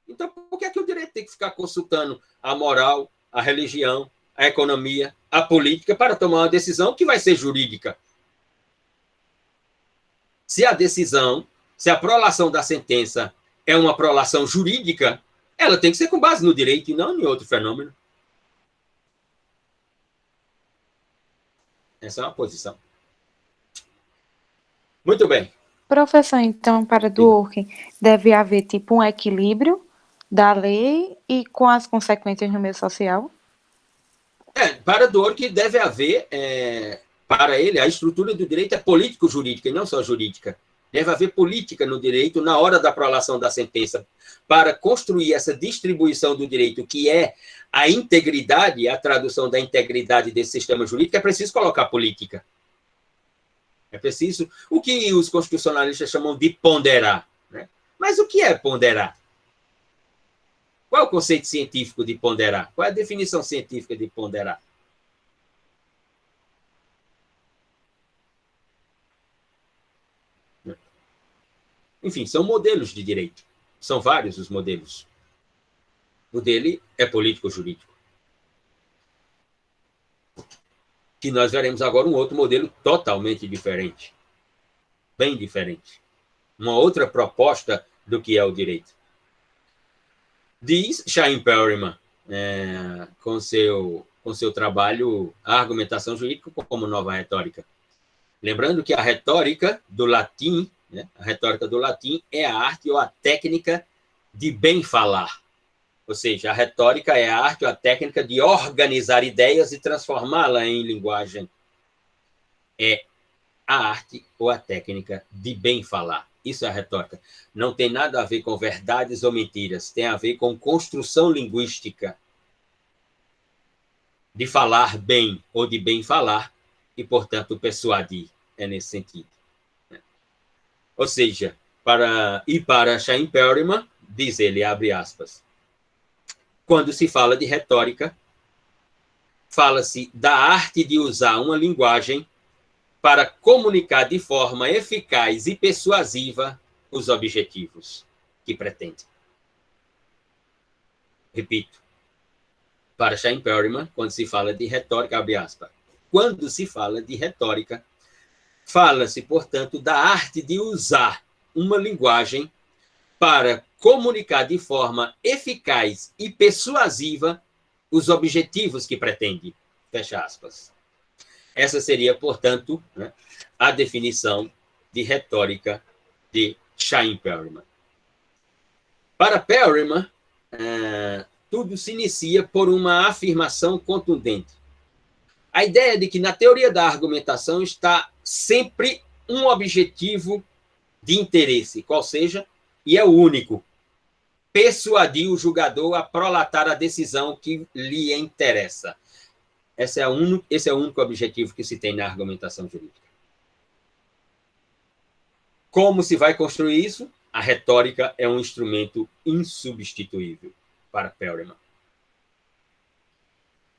Então, por que é que o direito tem que ficar consultando a moral, a religião, a economia, a política para tomar uma decisão que vai ser jurídica? Se a prolação da sentença é uma prolação jurídica, ela tem que ser com base no direito e não em outro fenômeno. Essa é uma posição. Muito bem. Professor, então, para Dworkin, deve haver tipo um equilíbrio da lei e com as consequências no meio social? Para Dworkin deve haver, para ele, a estrutura do direito é político-jurídica e não só jurídica. Deve haver política no direito na hora da prolação da sentença. Para construir essa distribuição do direito, que é a integridade, a tradução da integridade desse sistema jurídico, é preciso colocar política. É preciso o que os constitucionalistas chamam de ponderar. Né? Mas o que é ponderar? Qual é o conceito científico de ponderar? Qual é a definição científica de ponderar? Enfim, são modelos de direito. São vários os modelos. O dele é político-jurídico. Que nós veremos agora um outro modelo totalmente diferente. Bem diferente. Uma outra proposta do que é o direito. Diz Chaim Perelman, com seu trabalho A Argumentação Jurídica como Nova Retórica. Lembrando que a retórica do latim, né, a retórica do latim é a arte ou a técnica de bem falar. Ou seja, a retórica é a arte ou a técnica de organizar ideias e transformá-la em linguagem. É a arte ou a técnica de bem falar. Isso é a retórica. Não tem nada a ver com verdades ou mentiras. Tem a ver com construção linguística. De falar bem ou de bem falar e, portanto, persuadir. É nesse sentido. Ou seja, para Chaim Perelman, diz ele, abre aspas, quando se fala de retórica, fala-se da arte de usar uma linguagem para comunicar de forma eficaz e persuasiva os objetivos que pretende. Repito, para Chaim Perelman, quando se fala de retórica, abre aspas, quando se fala de retórica, fala-se, portanto, da arte de usar uma linguagem para comunicar de forma eficaz e persuasiva os objetivos que pretende. Fecha aspas. Essa seria, portanto, né, a definição de retórica de Chaim Perelman. Para Perelman, tudo se inicia por uma afirmação contundente. A ideia de que na teoria da argumentação está sempre um objetivo de interesse, qual seja, e é o único, persuadir o julgador a prolatar a decisão que lhe interessa. Esse é o único objetivo que se tem na argumentação jurídica. Como se vai construir isso? A retórica é um instrumento insubstituível para Perelman.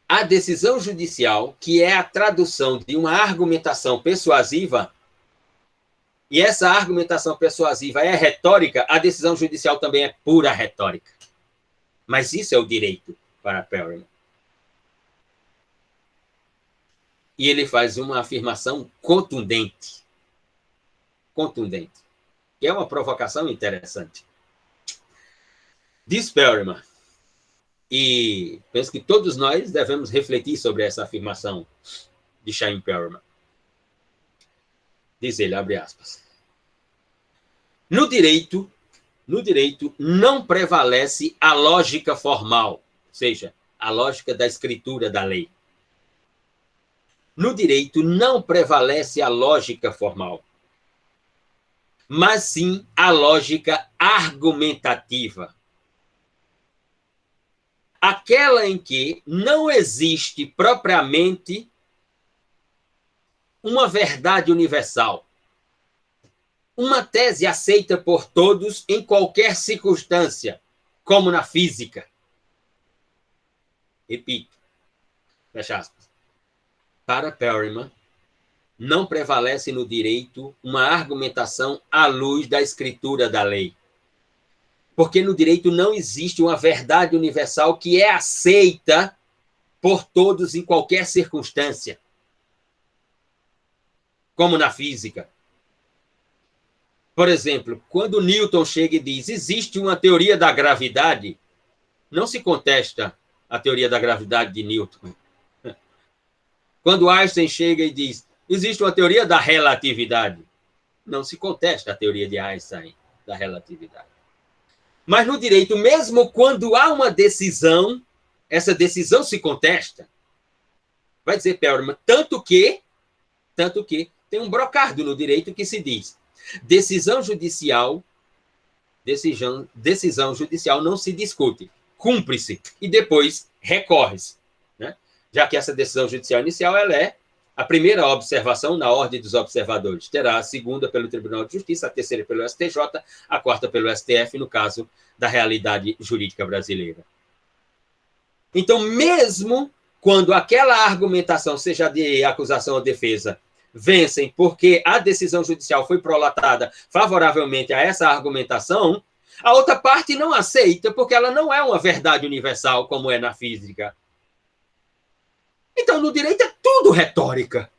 A decisão judicial, que é a tradução de uma argumentação persuasiva, e essa argumentação persuasiva é retórica, a decisão judicial também é pura retórica. Mas isso é o direito para Perelman. E ele faz uma afirmação contundente. Contundente. Que é uma provocação interessante. Diz Perelman, e penso que todos nós devemos refletir sobre essa afirmação de Chaim Perelman. Diz ele, abre aspas. No direito não prevalece a lógica formal, ou seja, a lógica da escritura da lei. No direito não prevalece a lógica formal, mas sim a lógica argumentativa. Aquela em que não existe propriamente uma verdade universal, uma tese aceita por todos em qualquer circunstância, como na física. Repito, fecha aspas. Para Perelman, não prevalece no direito uma argumentação à luz da escritura da lei. Porque no direito não existe uma verdade universal que é aceita por todos em qualquer circunstância, como na física. Por exemplo, quando Newton chega e diz existe uma teoria da gravidade, não se contesta a teoria da gravidade de Newton. Quando Einstein chega e diz, existe uma teoria da relatividade, não se contesta a teoria de Einstein da relatividade. Mas no direito, mesmo quando há uma decisão, essa decisão se contesta. Vai dizer Perelman, tanto que tem um brocardo no direito que se diz, decisão judicial não se discute, cumpre-se e depois recorre-se, né? Já que essa decisão judicial inicial ela é a primeira observação na ordem dos observadores, terá a segunda pelo Tribunal de Justiça, a terceira pelo STJ, a quarta pelo STF, no caso da realidade jurídica brasileira. Então, mesmo quando aquela argumentação, seja de acusação ou defesa, vencem porque a decisão judicial foi prolatada favoravelmente a essa argumentação, a outra parte não aceita porque ela não é uma verdade universal como é na física. Então, no direito é tudo retórica.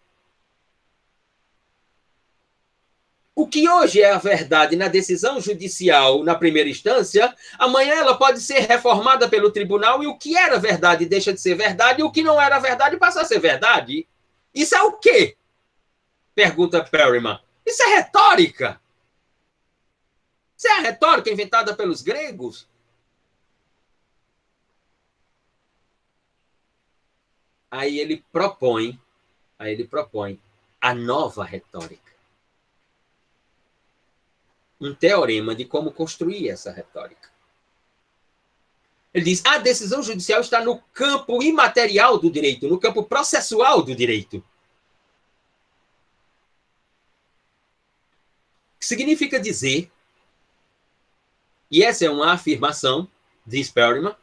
O que hoje é a verdade na decisão judicial na primeira instância, amanhã ela pode ser reformada pelo tribunal e o que era verdade deixa de ser verdade e o que não era verdade passa a ser verdade. Isso é o quê? Pergunta Perelman. Isso é retórica. Isso é a retórica inventada pelos gregos? Aí ele propõe a nova retórica. Um teorema de como construir essa retórica. Ele diz, a decisão judicial está no campo imaterial do direito, no campo processual do direito. Significa dizer, e essa é uma afirmação, diz Perelman,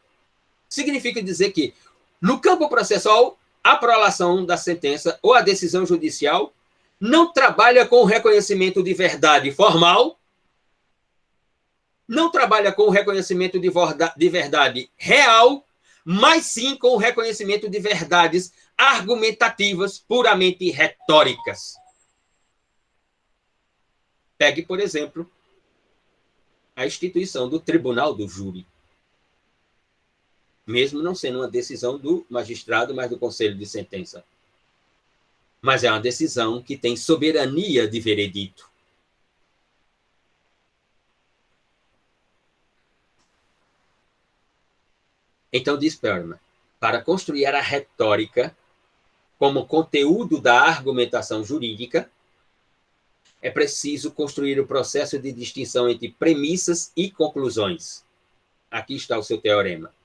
significa dizer que no campo processual, a prolação da sentença ou a decisão judicial não trabalha com o reconhecimento de verdade formal, não trabalha com o reconhecimento de verdade real, mas sim com o reconhecimento de verdades argumentativas, puramente retóricas. Pegue, por exemplo, a instituição do tribunal do júri. Mesmo não sendo uma decisão do magistrado, mas do conselho de sentença. Mas é uma decisão que tem soberania de veredito. Então, diz Perelman, para construir a retórica como conteúdo da argumentação jurídica, é preciso construir o processo de distinção entre premissas e conclusões. Aqui está o seu teorema.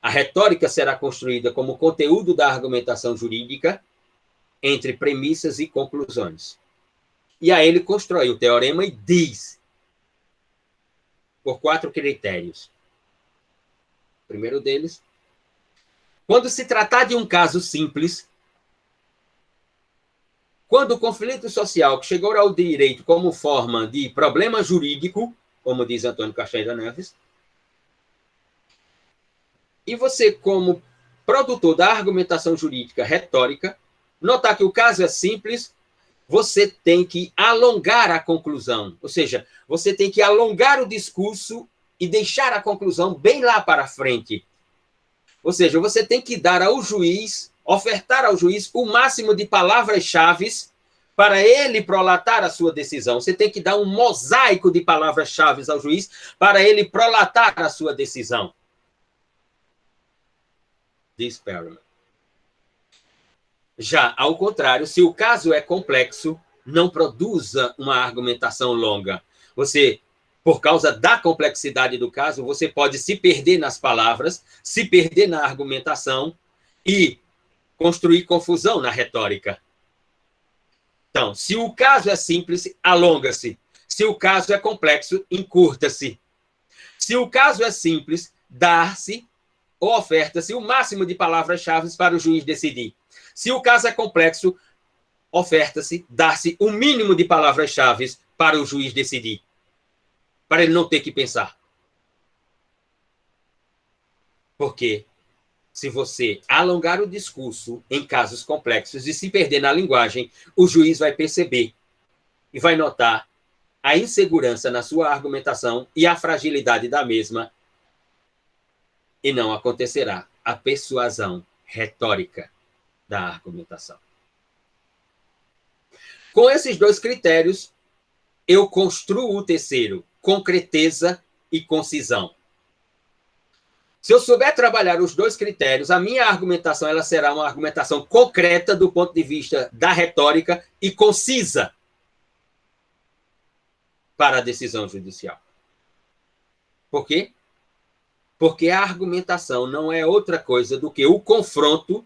A retórica será construída como conteúdo da argumentação jurídica entre premissas e conclusões. E aí ele constrói o teorema e diz, por 4 critérios. O primeiro deles, quando se tratar de um caso simples, quando o conflito social que chegou ao direito como forma de problema jurídico, como diz Antônio Castanheira Neves, e você, como produtor da argumentação jurídica retórica, notar que o caso é simples, você tem que alongar a conclusão. Ou seja, você tem que alongar o discurso e deixar a conclusão bem lá para frente. Ou seja, você tem que dar ao juiz, ofertar ao juiz o máximo de palavras-chave para ele prolatar a sua decisão. Você tem que dar um mosaico de palavras-chave ao juiz para ele prolatar a sua decisão. Diz Perelman. Já, ao contrário, se o caso é complexo, não produza uma argumentação longa. Você, por causa da complexidade do caso, você pode se perder nas palavras, se perder na argumentação e construir confusão na retórica. Então, se o caso é simples, alonga-se. Se o caso é complexo, encurta-se. Se o caso é simples, dá-se ou oferta-se o máximo de palavras-chave para o juiz decidir. Se o caso é complexo, oferta-se, dá-se o mínimo de palavras-chave para o juiz decidir, para ele não ter que pensar. Porque se você alongar o discurso em casos complexos e se perder na linguagem, o juiz vai perceber e vai notar a insegurança na sua argumentação e a fragilidade da mesma e não acontecerá a persuasão retórica da argumentação. Com esses dois critérios, eu construo o terceiro, concreteza e concisão. Se eu souber trabalhar os dois critérios, a minha argumentação ela será uma argumentação concreta do ponto de vista da retórica e concisa para a decisão judicial. Por quê? Porque a argumentação não é outra coisa do que o confronto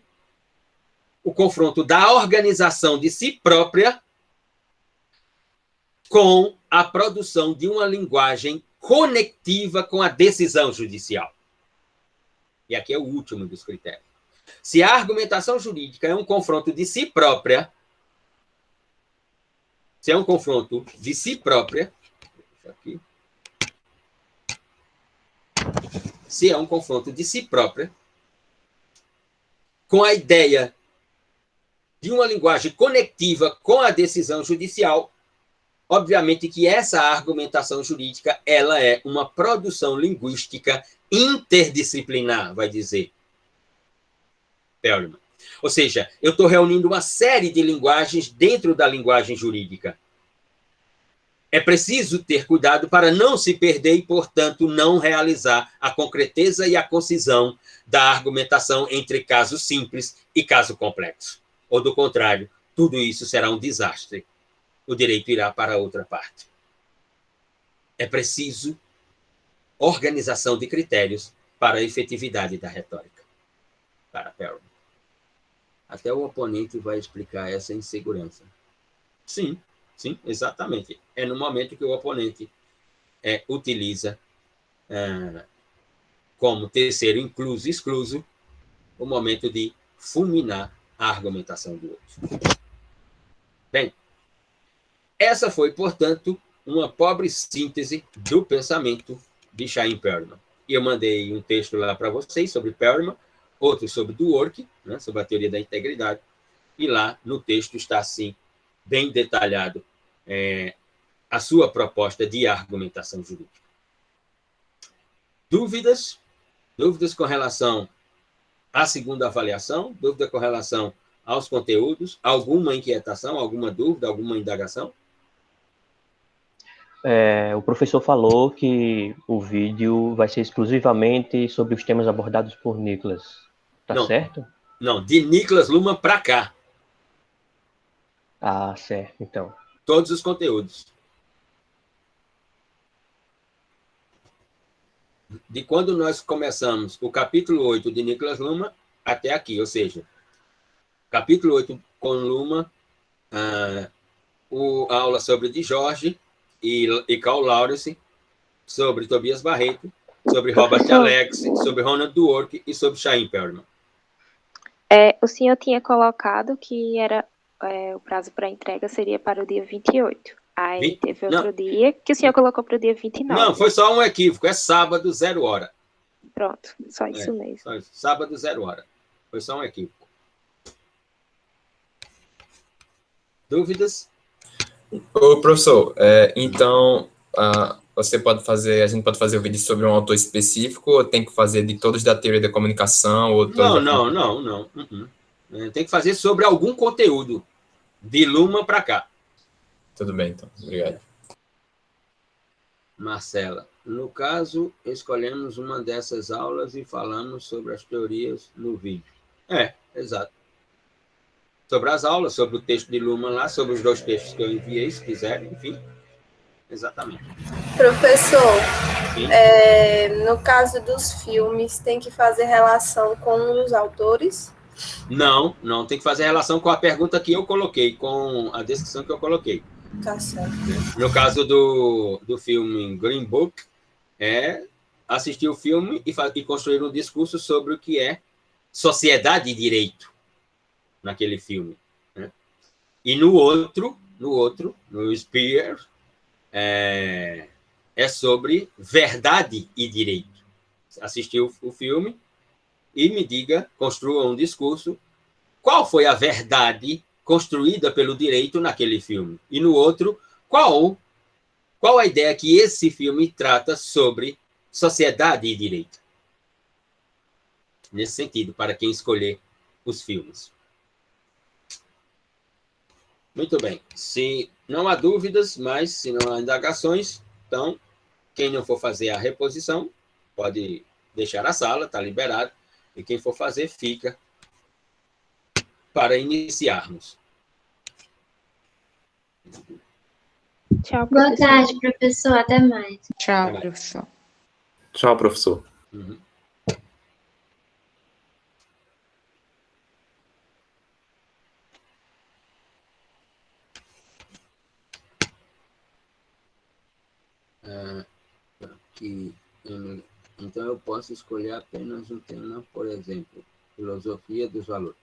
da organização de si própria com a produção de uma linguagem conectiva com a decisão judicial. E aqui é o último dos critérios. Se a argumentação jurídica é um confronto de si própria, se é um confronto de si própria, aqui, se é um confronto de si própria, com a ideia de uma linguagem conectiva com a decisão judicial, obviamente que essa argumentação jurídica ela é uma produção linguística interdisciplinar, vai dizer Perelman. Ou seja, eu estou reunindo uma série de linguagens dentro da linguagem jurídica. É preciso ter cuidado para não se perder e, portanto, não realizar a concreteza e a concisão da argumentação entre caso simples e caso complexo. Ou, do contrário, tudo isso será um desastre. O direito irá para outra parte. É preciso organização de critérios para a efetividade da retórica. Para Perelman. Até o oponente vai explicar essa insegurança. Sim, exatamente. É no momento que o oponente utiliza como terceiro incluso e excluso o momento de fulminar a argumentação do outro. Bem, essa foi, portanto, uma pobre síntese do pensamento de Chaim Perelman. E eu mandei um texto lá para vocês sobre Perelman, outro sobre Dworkin, né, sobre a teoria da integridade, e lá no texto está, assim, bem detalhado a sua proposta de argumentação jurídica. Dúvidas? Dúvidas com relação à segunda avaliação? Dúvida com relação aos conteúdos? Alguma inquietação, alguma dúvida, alguma indagação? O professor falou que o vídeo vai ser exclusivamente sobre os temas abordados por Niklas. Tá certo? Não, de Niklas Luhmann para cá. Ah, certo, então. Todos os conteúdos. De quando nós começamos o capítulo 8 de Niklas Luhmann até aqui, ou seja, capítulo 8 com Luhmann, a aula sobre de Jorge e Karl Lawrence, sobre Tobias Barreto, sobre Robert Alex, sobre Ronald Dworkin e sobre Chaim Perelman. O senhor tinha colocado que era o prazo para entrega seria para o dia 28. Aí teve outro dia que o senhor colocou para o dia 29. Não, foi só um equívoco. É sábado, 0 hora. Pronto, só isso mesmo. Só isso. Sábado, 0 hora. Foi só um equívoco. Dúvidas? Ô, professor, então, a gente pode fazer o vídeo sobre um autor específico ou tem que fazer de todos da teoria da comunicação? Ou Não. Tem que fazer sobre algum conteúdo, de Luhmann para cá. Tudo bem, então. Obrigado. Marcela, no caso, escolhemos uma dessas aulas e falamos sobre as teorias no vídeo. Exato. Sobre as aulas, sobre o texto de Luhmann lá, sobre os 2 textos que eu enviei, se quiserem, enfim. Exatamente. Professor, no caso dos filmes, tem que fazer relação com os autores? Não tem que fazer relação com a pergunta que eu coloquei, com a descrição que eu coloquei. Tá certo. No caso do filme Green Book, assistir o filme e construir um discurso sobre o que é sociedade e direito naquele filme. Né? E no Spear, é sobre verdade e direito. Assistir o filme e me diga, construa um discurso, qual foi a verdade construída pelo direito naquele filme? E no outro, qual a ideia que esse filme trata sobre sociedade e direito? nesse sentido, para quem escolher os filmes. Muito bem. Se não há dúvidas, mas se não há indagações, então, quem não for fazer a reposição, pode deixar a sala, está liberado, e quem for fazer, fica para iniciarmos. Tchau, Boa professor. tarde, professor. Até mais. Tchau, professor. Tchau, professor. Uhum. Aqui, então, eu posso escolher apenas um tema, por exemplo, filosofia dos valores.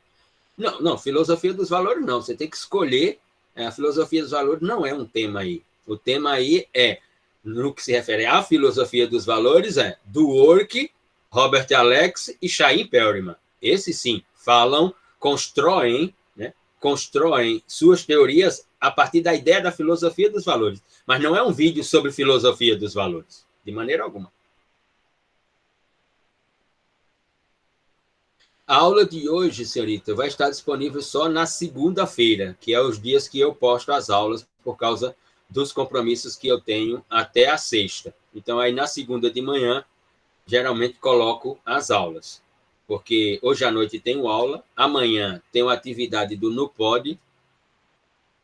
Não, filosofia dos valores não. Você tem que escolher. A filosofia dos valores não é um tema aí. O tema aí é, no que se refere à filosofia dos valores, é Dworkin, Robert Alex e Chaim Perelman. Esses sim falam, constroem suas teorias a partir da ideia da filosofia dos valores. Mas não é um vídeo sobre filosofia dos valores, de maneira alguma. A aula de hoje, senhorita, vai estar disponível só na segunda-feira, que é os dias que eu posto as aulas, por causa dos compromissos que eu tenho até a sexta. Então, aí na segunda de manhã, geralmente coloco as aulas, porque hoje à noite tenho aula, amanhã tenho atividade do NUPOD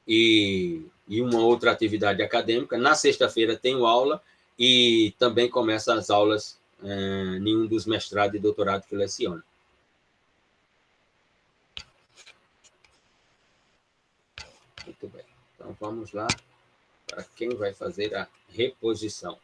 e uma outra atividade acadêmica, na sexta-feira tenho aula e também começa as aulas em um dos mestrados e doutorado que eu leciono. Muito bem. Então, vamos lá para quem vai fazer a reposição.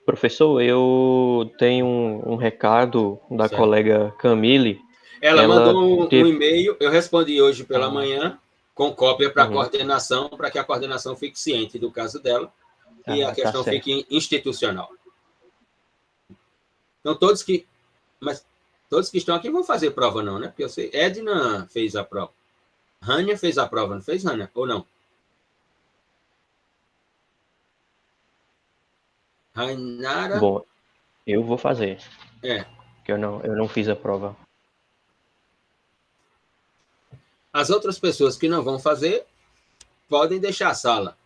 Professor, eu tenho um recado da Certo. colega Camille. Ela mandou teve- um e-mail, eu respondi hoje pela manhã, com cópia para a Uhum. coordenação, para que a coordenação fique ciente do caso dela e a tá questão certo. fique institucional. Então, todos que estão aqui vão fazer prova, não, né? Porque eu sei, Edna fez a prova. Rania fez a prova, não fez, Rania? Ou não? Rainara? Bom, eu vou fazer. É. Que eu não fiz a prova. As outras pessoas que não vão fazer, podem deixar a sala.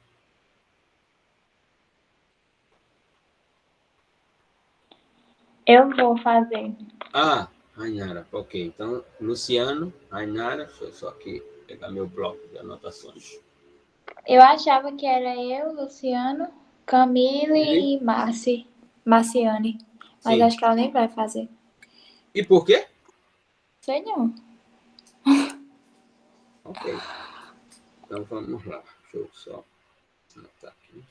Eu vou fazer. Ah, Rainara, ok. Então, Luciano, Rainara, deixa eu só aqui pegar meu bloco de anotações. Eu achava que era eu, Luciano, Camille e Marciane. Mas Sim. acho que ela nem vai fazer. E por quê? Sei não. Ok. Então, vamos lá. Deixa eu só anotar aqui.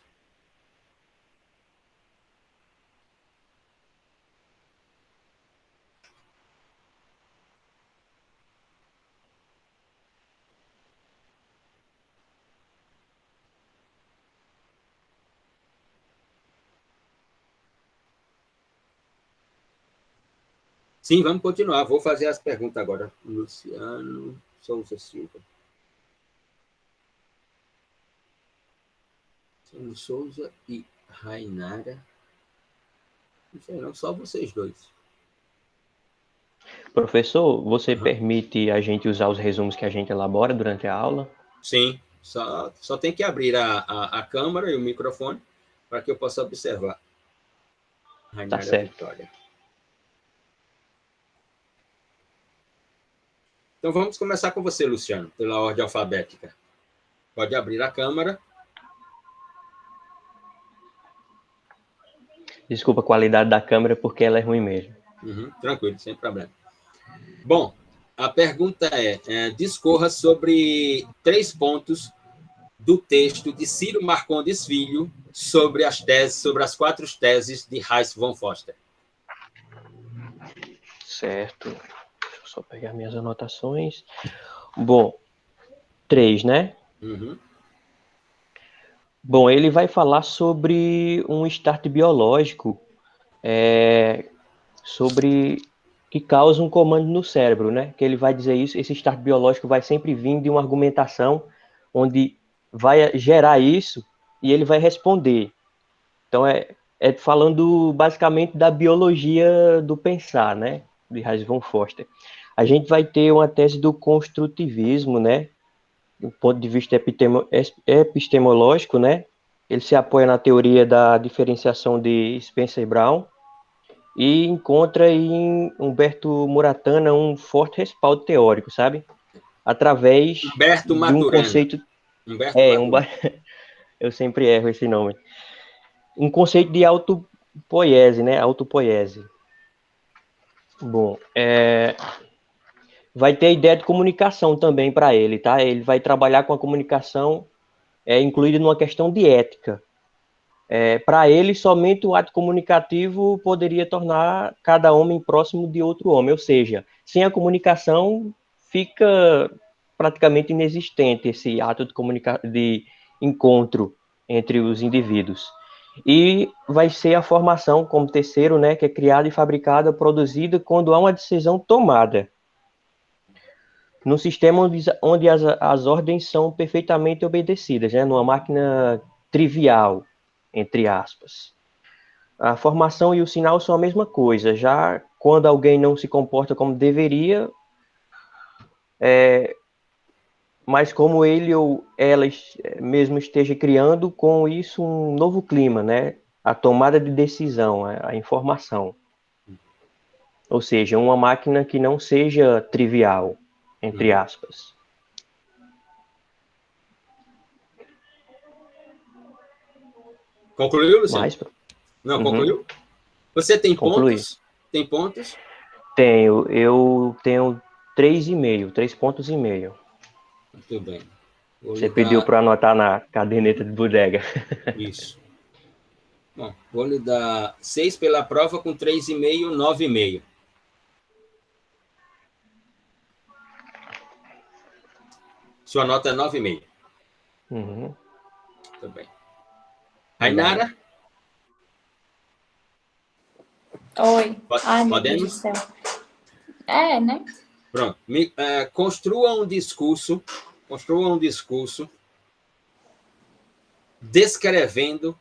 Sim, vamos continuar. Vou fazer as perguntas agora. Luciano Souza Silva. Luciano Souza e Rainara. Não sei não, só vocês dois. Professor, você permite a gente usar os resumos que a gente elabora durante a aula? Sim, só tem que abrir a câmera e o microfone para que eu possa observar. Rainara certo. Vitória. Então, vamos começar com você, Luciano, pela ordem alfabética. Pode abrir a câmera. Desculpa a qualidade da câmera, porque ela é ruim mesmo. Tranquilo, sem problema. Bom, a pergunta discorra sobre 3 pontos do texto de Ciro Marcondes Filho sobre as 4 teses de Hayes von Foster. Certo. Deixa eu só pegar minhas anotações. Bom, 3, né? Bom, ele vai falar sobre um start biológico, sobre que causa um comando no cérebro, né? Que ele vai dizer isso, esse start biológico vai sempre vir de uma argumentação onde vai gerar isso e ele vai responder. Então, é falando basicamente da biologia do pensar, né? De Hans von Foster. A gente vai ter uma tese do construtivismo, né? Do ponto de vista epistemológico, né? Ele se apoia na teoria da diferenciação de Spencer-Brown e encontra em Humberto Muratana um forte respaldo teórico, sabe? Através Humberto de um Maturana. conceito... Humberto Maturana. Eu sempre erro esse nome. Um conceito de autopoiese, né? Autopoiese. Bom, vai ter a ideia de comunicação também para ele, tá? Ele vai trabalhar com a comunicação incluída numa questão de ética. Para ele, somente o ato comunicativo poderia tornar cada homem próximo de outro homem, ou seja, sem a comunicação fica praticamente inexistente esse ato de encontro entre os indivíduos. E vai ser a formação como terceiro, né, que é criada e fabricada, produzida quando há uma decisão tomada. Num sistema onde as ordens são perfeitamente obedecidas, né, numa máquina trivial, entre aspas. A formação e o sinal são a mesma coisa. Já quando alguém não se comporta como deveria, mas como ele ou ela mesmo esteja criando com isso um novo clima, né? A tomada de decisão, a informação. Ou seja, uma máquina que não seja trivial, entre aspas. Concluiu, Luciano? Não, concluiu? Você tem pontos? Tem pontos? Tenho. Eu tenho 3,5, 3,5 pontos. Muito bem. Você pediu para anotar na caderneta de bodega. Isso. Bom, vou lhe dar 6 pela prova com 3,5, 9,5. Sua nota é 9,5. Muito bem. Rainara? Oi. Ai, podemos? Meu Deus do céu. Né? Pronto. Construa um discurso descrevendo,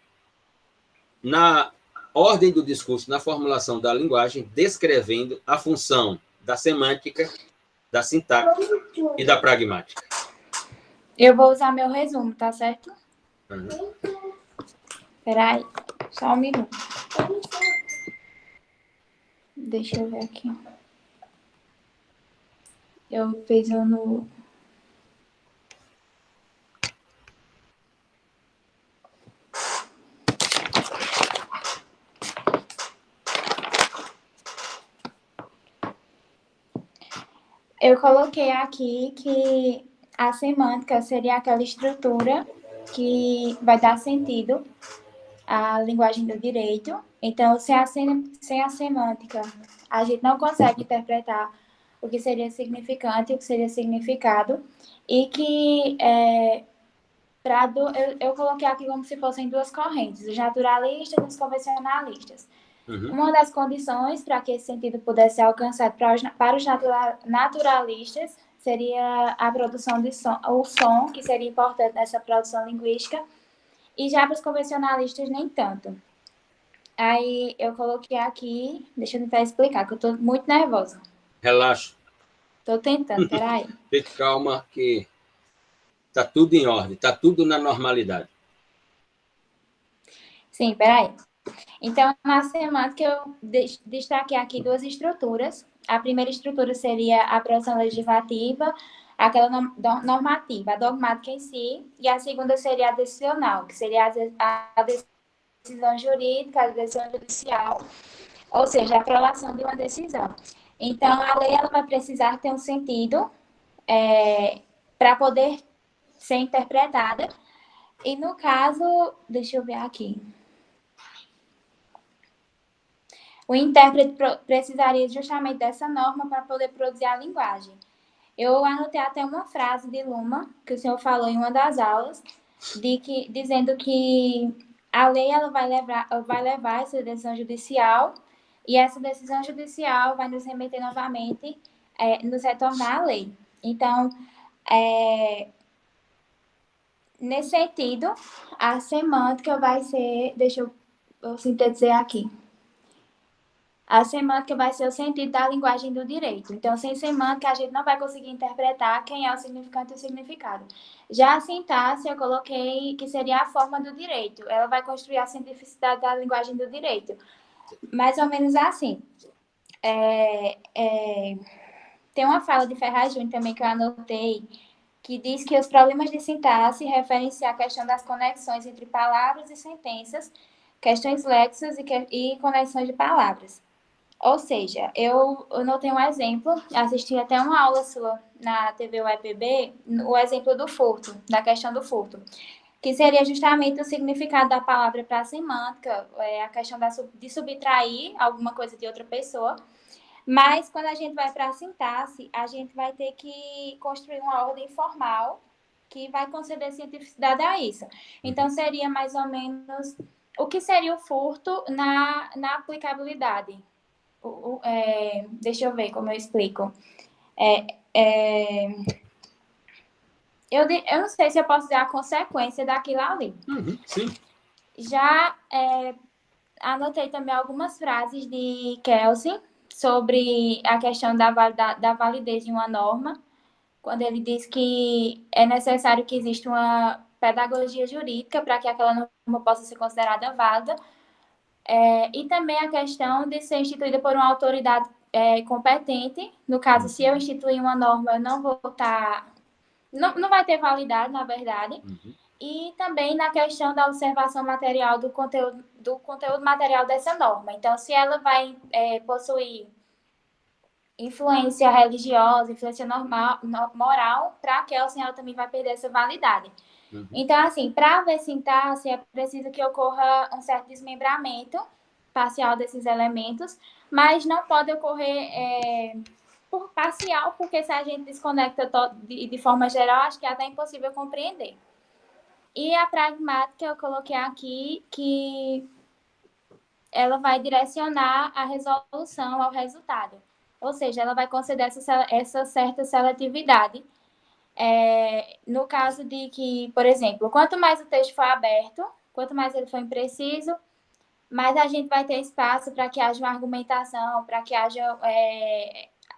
na ordem do discurso, na formulação da linguagem, descrevendo a função da semântica, da sintaxe e da pragmática. Eu vou usar meu resumo, tá certo? Espera aí, só um minuto. Deixa eu ver aqui. Eu fiz no... Eu coloquei aqui que a semântica seria aquela estrutura que vai dar sentido à linguagem do direito. Então, sem a semântica, a gente não consegue interpretar o que seria significante e o que seria significado. E que eu coloquei aqui como se fossem duas correntes, os naturalistas e os convencionalistas. Uma das condições para que esse sentido pudesse ser alcançado para os naturalistas seria a produção de som, o som, que seria importante nessa produção linguística, e já para os convencionalistas nem tanto. Aí eu coloquei aqui, deixa eu tentar explicar, que eu estou muito nervosa. Relaxa. Estou tentando, peraí. Fique calma que está tudo em ordem, está tudo na normalidade. Sim, peraí. Então, na semântica, eu destaquei aqui duas estruturas. A primeira estrutura seria a produção legislativa, aquela normativa, a dogmática em si, e a segunda seria a decisional, que seria a decisão jurídica, a decisão judicial, ou seja, a aprovação de uma decisão. Então, a lei ela vai precisar ter um sentido para poder ser interpretada. E, no caso, deixa eu ver aqui. O intérprete precisaria justamente dessa norma para poder produzir a linguagem. Eu anotei até uma frase de Luhmann, que o senhor falou em uma das aulas, dizendo que a lei ela vai levar essa decisão judicial e essa decisão judicial vai nos remeter novamente, nos retornar à lei. Então, nesse sentido, a semântica vai ser, deixa eu sintetizar aqui. A semântica vai ser o sentido da linguagem do direito. Então, sem semântica, a gente não vai conseguir interpretar quem é o significante e o significado. Já a sintaxe, eu coloquei que seria a forma do direito. Ela vai construir a cientificidade da linguagem do direito. Mais ou menos assim. Tem uma fala de Ferraz Júnior também que eu anotei, que diz que os problemas de sintaxe referem-se à questão das conexões entre palavras e sentenças, questões léxicas e conexões de palavras. Ou seja, eu notei um exemplo, assisti até uma aula sua na TV UEPB, o exemplo do furto, da questão do furto, que seria justamente o significado da palavra para a semântica, a questão de subtrair alguma coisa de outra pessoa. Mas, quando a gente vai para a sintaxe, a gente vai ter que construir uma ordem formal que vai conceder cientificidade a isso. Então, seria mais ou menos o que seria o furto na aplicabilidade. Deixa eu ver como eu explico. Eu não sei se eu posso dizer a consequência daquilo ali. Sim. Já anotei também algumas frases de Kelsen sobre a questão da validez de uma norma, quando ele diz que é necessário que exista uma pedagogia jurídica para que aquela norma possa ser considerada válida, e também a questão de ser instituída por uma autoridade competente. No caso, se eu instituir uma norma, eu não vou estar... Não vai ter validade, na verdade. E também na questão da observação material do conteúdo material dessa norma. Então, se ela vai possuir influência religiosa, influência moral, para aquela senhora também vai perder essa validade. Então, assim, para haver sintaxe, é preciso que ocorra um certo desmembramento parcial desses elementos, mas não pode ocorrer por parcial, porque se a gente desconecta de forma geral, acho que é até impossível compreender. E a pragmática, eu coloquei aqui que ela vai direcionar a resolução ao resultado. Ou seja, ela vai conceder essa certa seletividade. No caso de que, por exemplo, quanto mais o texto for aberto, quanto mais ele for impreciso, mais a gente vai ter espaço para que haja uma argumentação, para que haja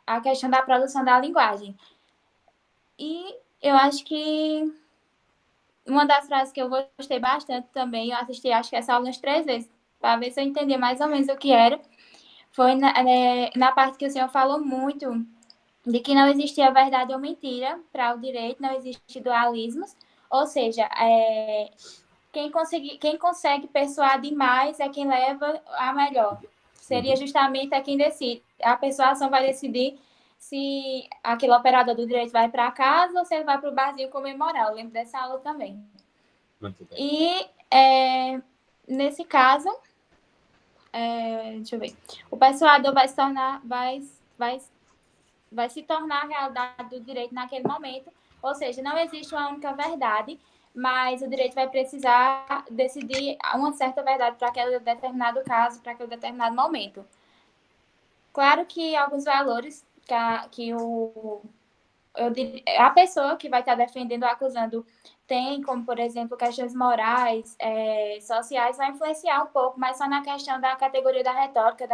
a questão da produção da linguagem. E eu acho que uma das frases que eu gostei bastante também, eu assisti acho que essa aula umas 3 vezes, para ver se eu entendi mais ou menos o que era, foi na parte que o senhor falou muito de que não existia verdade ou mentira para o direito, não existe dualismos, ou seja, quem consegue persuadir mais é quem leva a melhor. Seria justamente quem decide. A persuasão vai decidir se aquele operador do direito vai para casa ou se ele vai para o barzinho comemorar. Eu lembro dessa aula também. Muito bem. E, nesse caso, deixa eu ver, o persuador vai se tornar a realidade do direito naquele momento, ou seja, não existe uma única verdade, mas o direito vai precisar decidir uma certa verdade para aquele determinado caso, para aquele determinado momento. Claro que alguns valores que a pessoa que vai estar defendendo ou acusando tem, como, por exemplo, questões morais, sociais, vai influenciar um pouco, mas só na questão da categoria da retórica,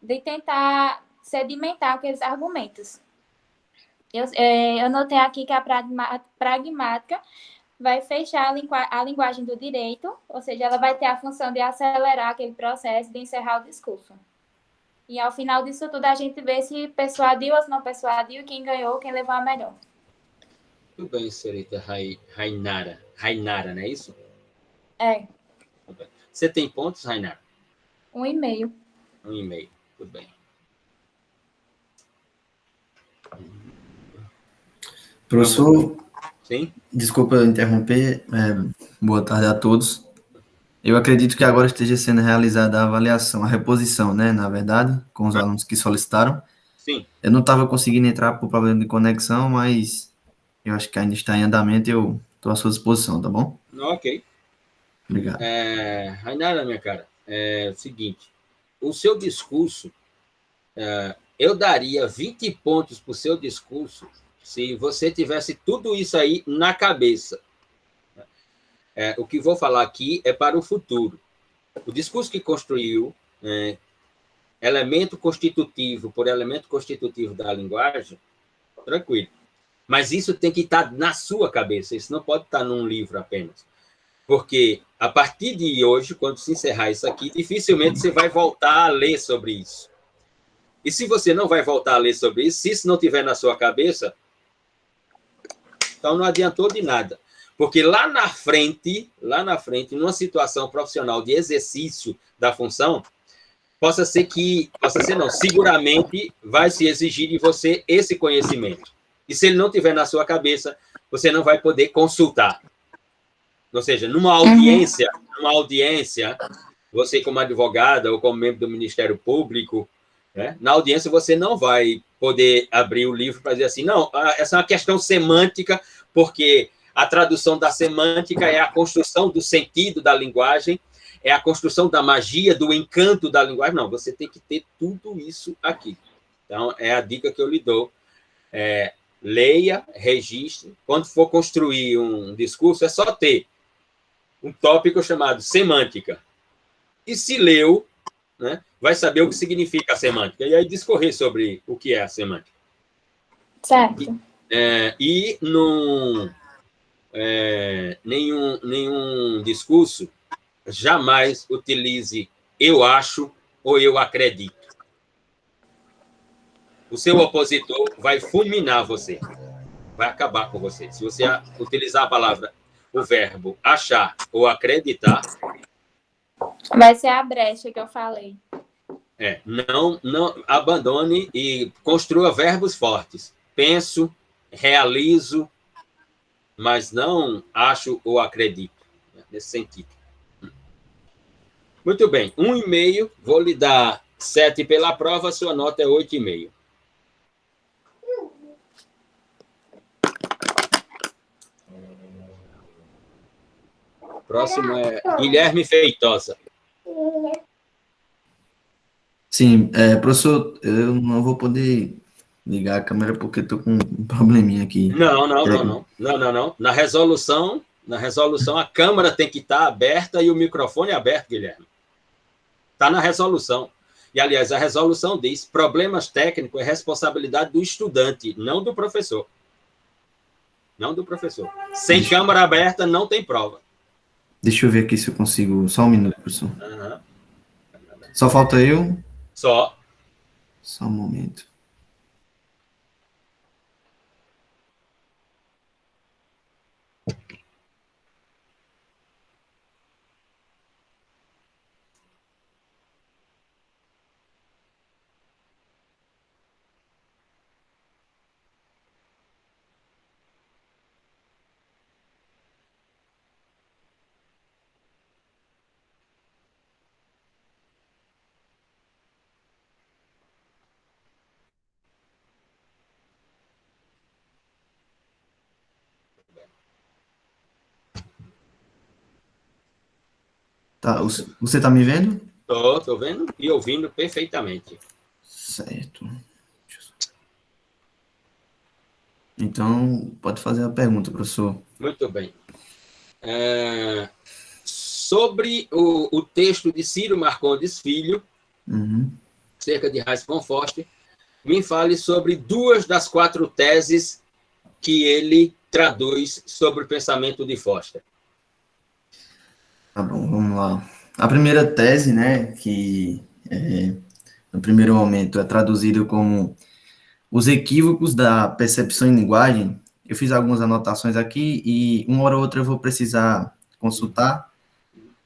de tentar sedimentar aqueles argumentos. Eu notei aqui que a pragmática vai fechar a linguagem do direito, ou seja, ela vai ter a função de acelerar aquele processo, de encerrar o discurso. E ao final disso tudo, a gente vê se persuadiu ou se não persuadiu, quem ganhou, quem levou a melhor. Tudo bem, senhorita Rainara. Rainara, não é isso? Tudo bem. Você tem pontos, Rainara? 1,5. 1,5. Tudo bem. Professor, Sim? desculpa interromper, boa tarde a todos. Eu acredito que agora esteja sendo realizada a avaliação, a reposição, né, na verdade, com os alunos que solicitaram. Sim. Eu não estava conseguindo entrar por problema de conexão, mas eu acho que ainda está em andamento e eu estou à sua disposição, tá bom? Ok. Obrigado. Rainara, minha cara, é o seguinte, o seu discurso, eu daria 20 pontos para o seu discurso se você tivesse tudo isso aí na cabeça. O que vou falar aqui é para o futuro. O discurso que construiu, elemento constitutivo por elemento constitutivo da linguagem, tranquilo. Mas isso tem que estar na sua cabeça, isso não pode estar num livro apenas. Porque, a partir de hoje, quando se encerrar isso aqui, dificilmente você vai voltar a ler sobre isso. E se você não vai voltar a ler sobre isso, se isso não estiver na sua cabeça, então não adiantou de nada. Porque lá na frente, numa situação profissional de exercício da função, seguramente vai se exigir de você esse conhecimento. E se ele não estiver na sua cabeça, você não vai poder consultar. Ou seja, numa audiência, você como advogada ou como membro do Ministério Público, né, na audiência você não vai poder abrir o livro para dizer assim, não, essa é uma questão semântica, porque a tradução da semântica é a construção do sentido da linguagem, é a construção da magia, do encanto da linguagem. Não, você tem que ter tudo isso aqui. Então, é a dica que eu lhe dou. Leia, registre. Quando for construir um discurso, é só ter um tópico chamado semântica. E se leu, né, vai saber o que significa a semântica. E aí discorrer sobre o que é a semântica. Certo. E nenhum discurso jamais utilize eu acho ou eu acredito. O seu opositor vai fulminar você, vai acabar com você. Se você utilizar o verbo achar ou acreditar, vai ser a brecha que eu falei. Não abandone e construa verbos fortes. Penso, realizo, mas não acho ou acredito, nesse sentido. Muito bem, 1,5, vou lhe dar 7 pela prova, sua nota é 8,5. Próximo é Guilherme Feitosa. Sim, professor, eu não vou poder ligar a câmera porque estou com um probleminha aqui. Não. Na resolução, a câmera tem que estar aberta e o microfone aberto, Guilherme. Está na resolução. E, aliás, a resolução diz: problemas técnicos é responsabilidade do estudante, não do professor. Não do professor. Sem câmera aberta, não tem prova. Deixa eu ver aqui se eu consigo. Só um minuto, professor. Só falta eu? Só. Só um momento. Tá, você está me vendo? Estou vendo e ouvindo perfeitamente. Certo. Então, pode fazer a pergunta, professor. Muito bem. Sobre o texto de Ciro Marcondes Filho, Cerca de Raiz von Foster, me fale sobre 2 das 4 teses que ele traduz sobre o pensamento de Foster. Tá bom, vamos lá. A primeira tese, né, que no primeiro momento é traduzida como os equívocos da percepção em linguagem. Eu fiz algumas anotações aqui e uma hora ou outra eu vou precisar consultar,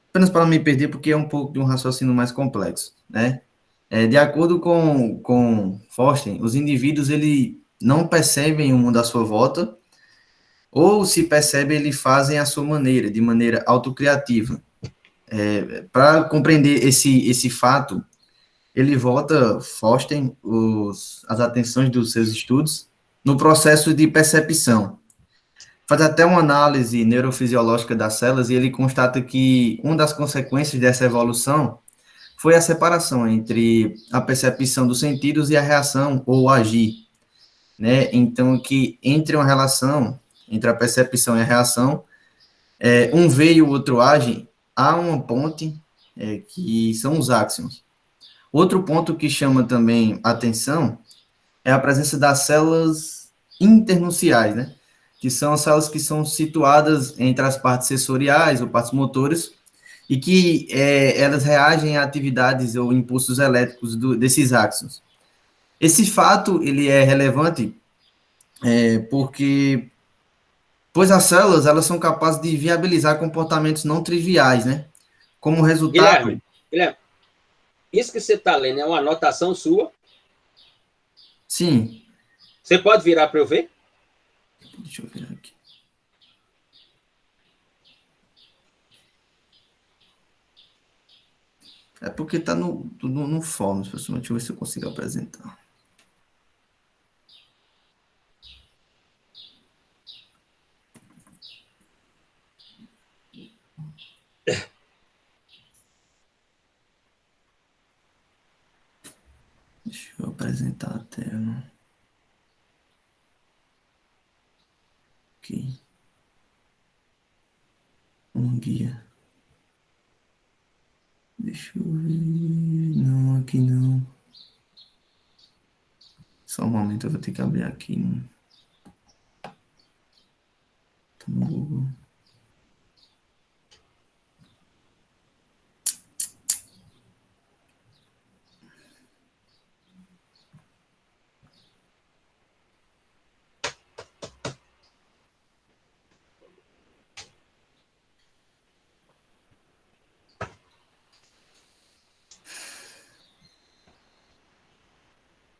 apenas para não me perder, porque é um pouco de um raciocínio mais complexo, né? De acordo com Foster, os indivíduos ele não percebem o mundo à sua volta, ou se percebem, eles fazem à sua maneira, de maneira autocriativa. Para compreender esse fato, ele volta, Foster, as atenções dos seus estudos no processo de percepção. Faz até uma análise neurofisiológica das células e ele constata que uma das consequências dessa evolução foi a separação entre a percepção dos sentidos e a reação ou agir, né? Então, que entre uma relação entre a percepção e a reação, um vê e o outro age, há uma ponte que são os áxions. Outro ponto que chama também atenção é a presença das células internunciais, né? Que são as células que são situadas entre as partes sensoriais ou partes motoras e que elas reagem a atividades ou impulsos elétricos desses áxions. Esse fato ele é relevante porque pois as células elas são capazes de viabilizar comportamentos não triviais, né? Como resultado... Guilherme, isso que você está lendo é uma anotação sua? Sim. Você pode virar para eu ver? Deixa eu ver aqui. É porque está no fórum, pessoal. Deixa eu ver se eu consigo apresentar. Deixa eu apresentar a tela. Aqui. Um guia. Deixa eu ver. Não, aqui não. Só um momento, eu vou ter que abrir aqui. Tá no Google.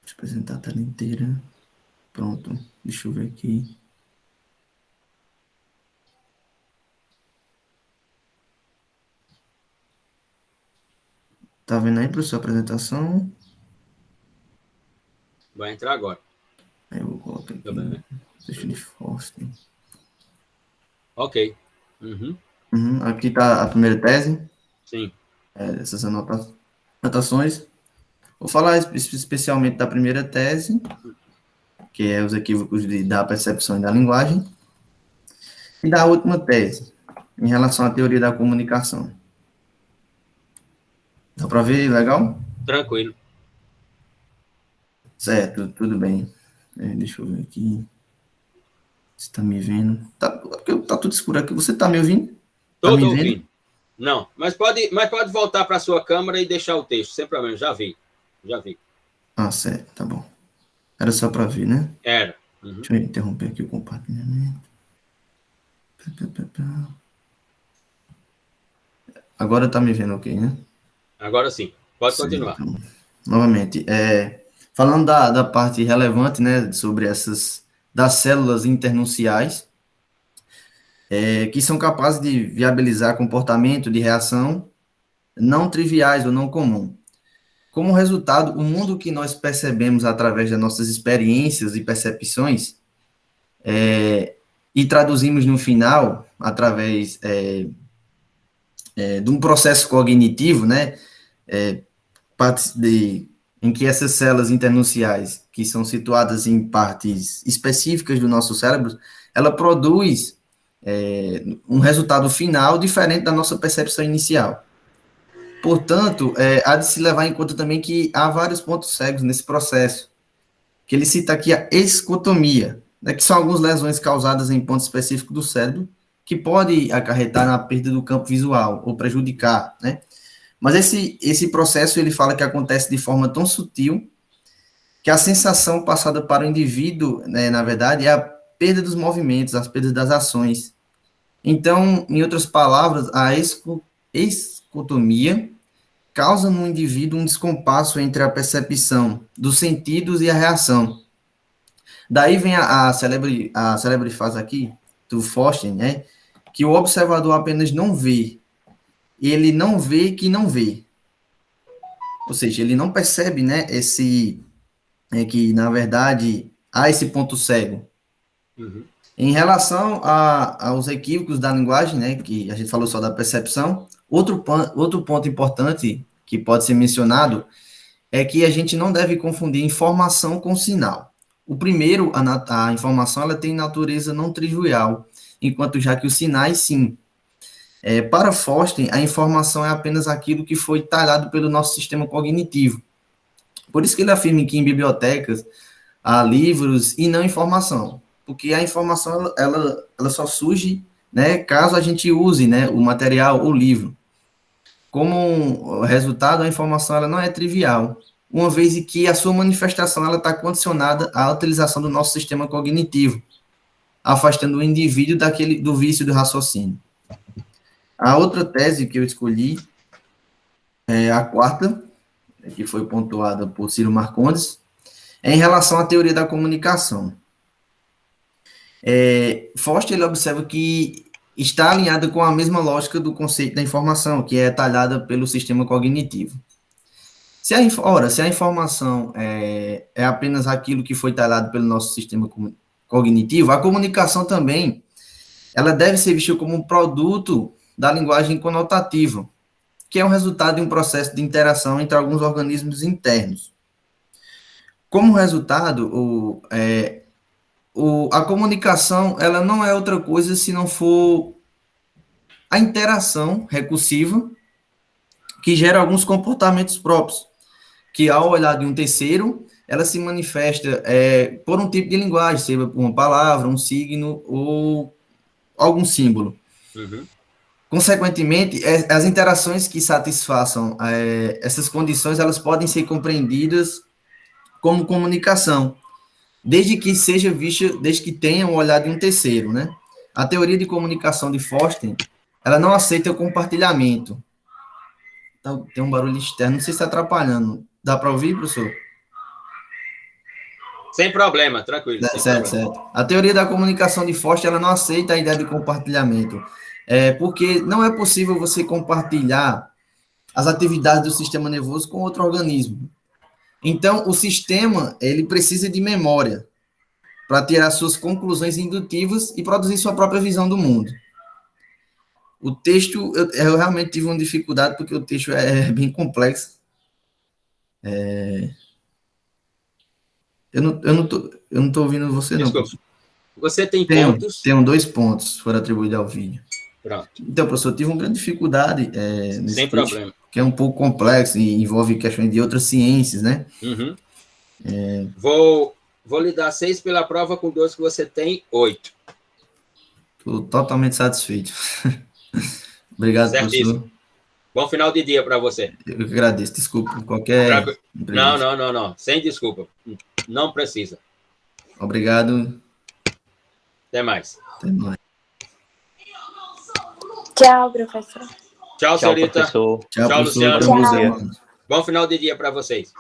Deixa eu apresentar a tela inteira. Pronto. Deixa eu ver aqui. Tá vendo aí, professor, a apresentação? Vai entrar agora. Aí eu vou colocar aqui. Deixa de Forster. Ok. Aqui tá a primeira tese. Sim. Essas anotações. Vou falar especialmente da primeira tese, que é os equívocos da percepção e da linguagem, e da última tese, em relação à teoria da comunicação. Dá para ver? Legal? Tranquilo. Certo, tudo bem. Deixa eu ver aqui. Você está me vendo? Tá tudo escuro aqui. Você está me ouvindo? Estou ouvindo. Não, mas pode voltar para a sua câmera e deixar o texto, sem problema. Já vi. Ah, certo, tá bom. Era só para ver, né? Era. Deixa eu interromper aqui o compartilhamento. Agora tá me vendo ok, né? Agora sim. Pode continuar. Então, novamente, falando da parte relevante, né, sobre das células internunciais, que são capazes de viabilizar comportamento de reação não triviais ou não comum. Como resultado, o mundo que nós percebemos através das nossas experiências e percepções, e traduzimos no final, através de um processo cognitivo, né, em que essas células internunciais, que são situadas em partes específicas do nosso cérebro, ela produz um resultado final diferente da nossa percepção inicial. Portanto, há de se levar em conta também que há vários pontos cegos nesse processo, que ele cita aqui a escotomia, né, que são algumas lesões causadas em pontos específicos do cérebro, que pode acarretar na perda do campo visual, ou prejudicar, né? Mas esse processo, ele fala que acontece de forma tão sutil, que a sensação passada para o indivíduo, né, na verdade, é a perda dos movimentos, as perdas das ações. Então, em outras palavras, a escotomia causa no indivíduo um descompasso entre a percepção dos sentidos e a reação. Daí vem a célebre frase aqui, do Forster, né, que o observador apenas não vê, ele não vê que não vê. Ou seja, ele não percebe, né, que, na verdade, há esse ponto cego. Em relação aos equívocos da linguagem, né, que a gente falou só da percepção, outro ponto importante que pode ser mencionado é que a gente não deve confundir informação com sinal. O primeiro, a informação, ela tem natureza não trivial, enquanto já que os sinais, sim. Para Forster, a informação é apenas aquilo que foi talhado pelo nosso sistema cognitivo. Por isso que ele afirma que em bibliotecas há livros e não informação, porque a informação ela só surge, né, caso a gente use, né, o material, o livro. Como resultado, a informação ela não é trivial, uma vez que a sua manifestação ela está condicionada à utilização do nosso sistema cognitivo, afastando o indivíduo do vício do raciocínio. A outra tese que eu escolhi é a quarta, que foi pontuada por Ciro Marcondes, é em relação à teoria da comunicação. Forster ele observa que está alinhada com a mesma lógica do conceito da informação, que é talhada pelo sistema cognitivo. Se a informação é apenas aquilo que foi talhado pelo nosso sistema cognitivo, a comunicação também ela deve ser vista como um produto da linguagem conotativa, que é um resultado de um processo de interação entre alguns organismos internos. Como resultado, a comunicação ela não é outra coisa se não for a interação recursiva que gera alguns comportamentos próprios, que ao olhar de um terceiro, ela se manifesta por um tipo de linguagem, seja por uma palavra, um signo ou algum símbolo. Uhum. Consequentemente, as interações que satisfaçam essas condições, elas podem ser compreendidas como comunicação, desde que tenha o olhar de um terceiro, né? A teoria de comunicação de Forster, ela não aceita o compartilhamento. Então, tem um barulho externo, não sei se está atrapalhando. Dá para ouvir, professor? Sem problema, tranquilo. Certo. A teoria da comunicação de Forster, ela não aceita a ideia de compartilhamento. Porque não é possível você compartilhar as atividades do sistema nervoso com outro organismo. Então, o sistema, ele precisa de memória para tirar suas conclusões indutivas e produzir sua própria visão do mundo. O texto, eu realmente tive uma dificuldade, porque o texto é bem complexo. Eu não tô ouvindo você, não. Desculpa. Você tem pontos? Tenho 2 pontos, foram atribuídos ao vídeo. Pronto. Então, professor, eu tive uma grande dificuldade nesse Sem texto, problema. que é um pouco complexo e envolve questões de outras ciências, né? Uhum. Vou lhe dar 6 pela prova, com 2 que você tem, 8. Estou totalmente satisfeito. Obrigado, Certíssimo. professor. Bom final de dia para você. Eu que agradeço. Desculpa por qualquer... Não. Sem desculpa. Não precisa. Obrigado. Até mais. Até mais. Tchau, professor. Tchau, senhorita. professor. Tchau, professor. Luciano. Tchau. Bom final de dia para vocês.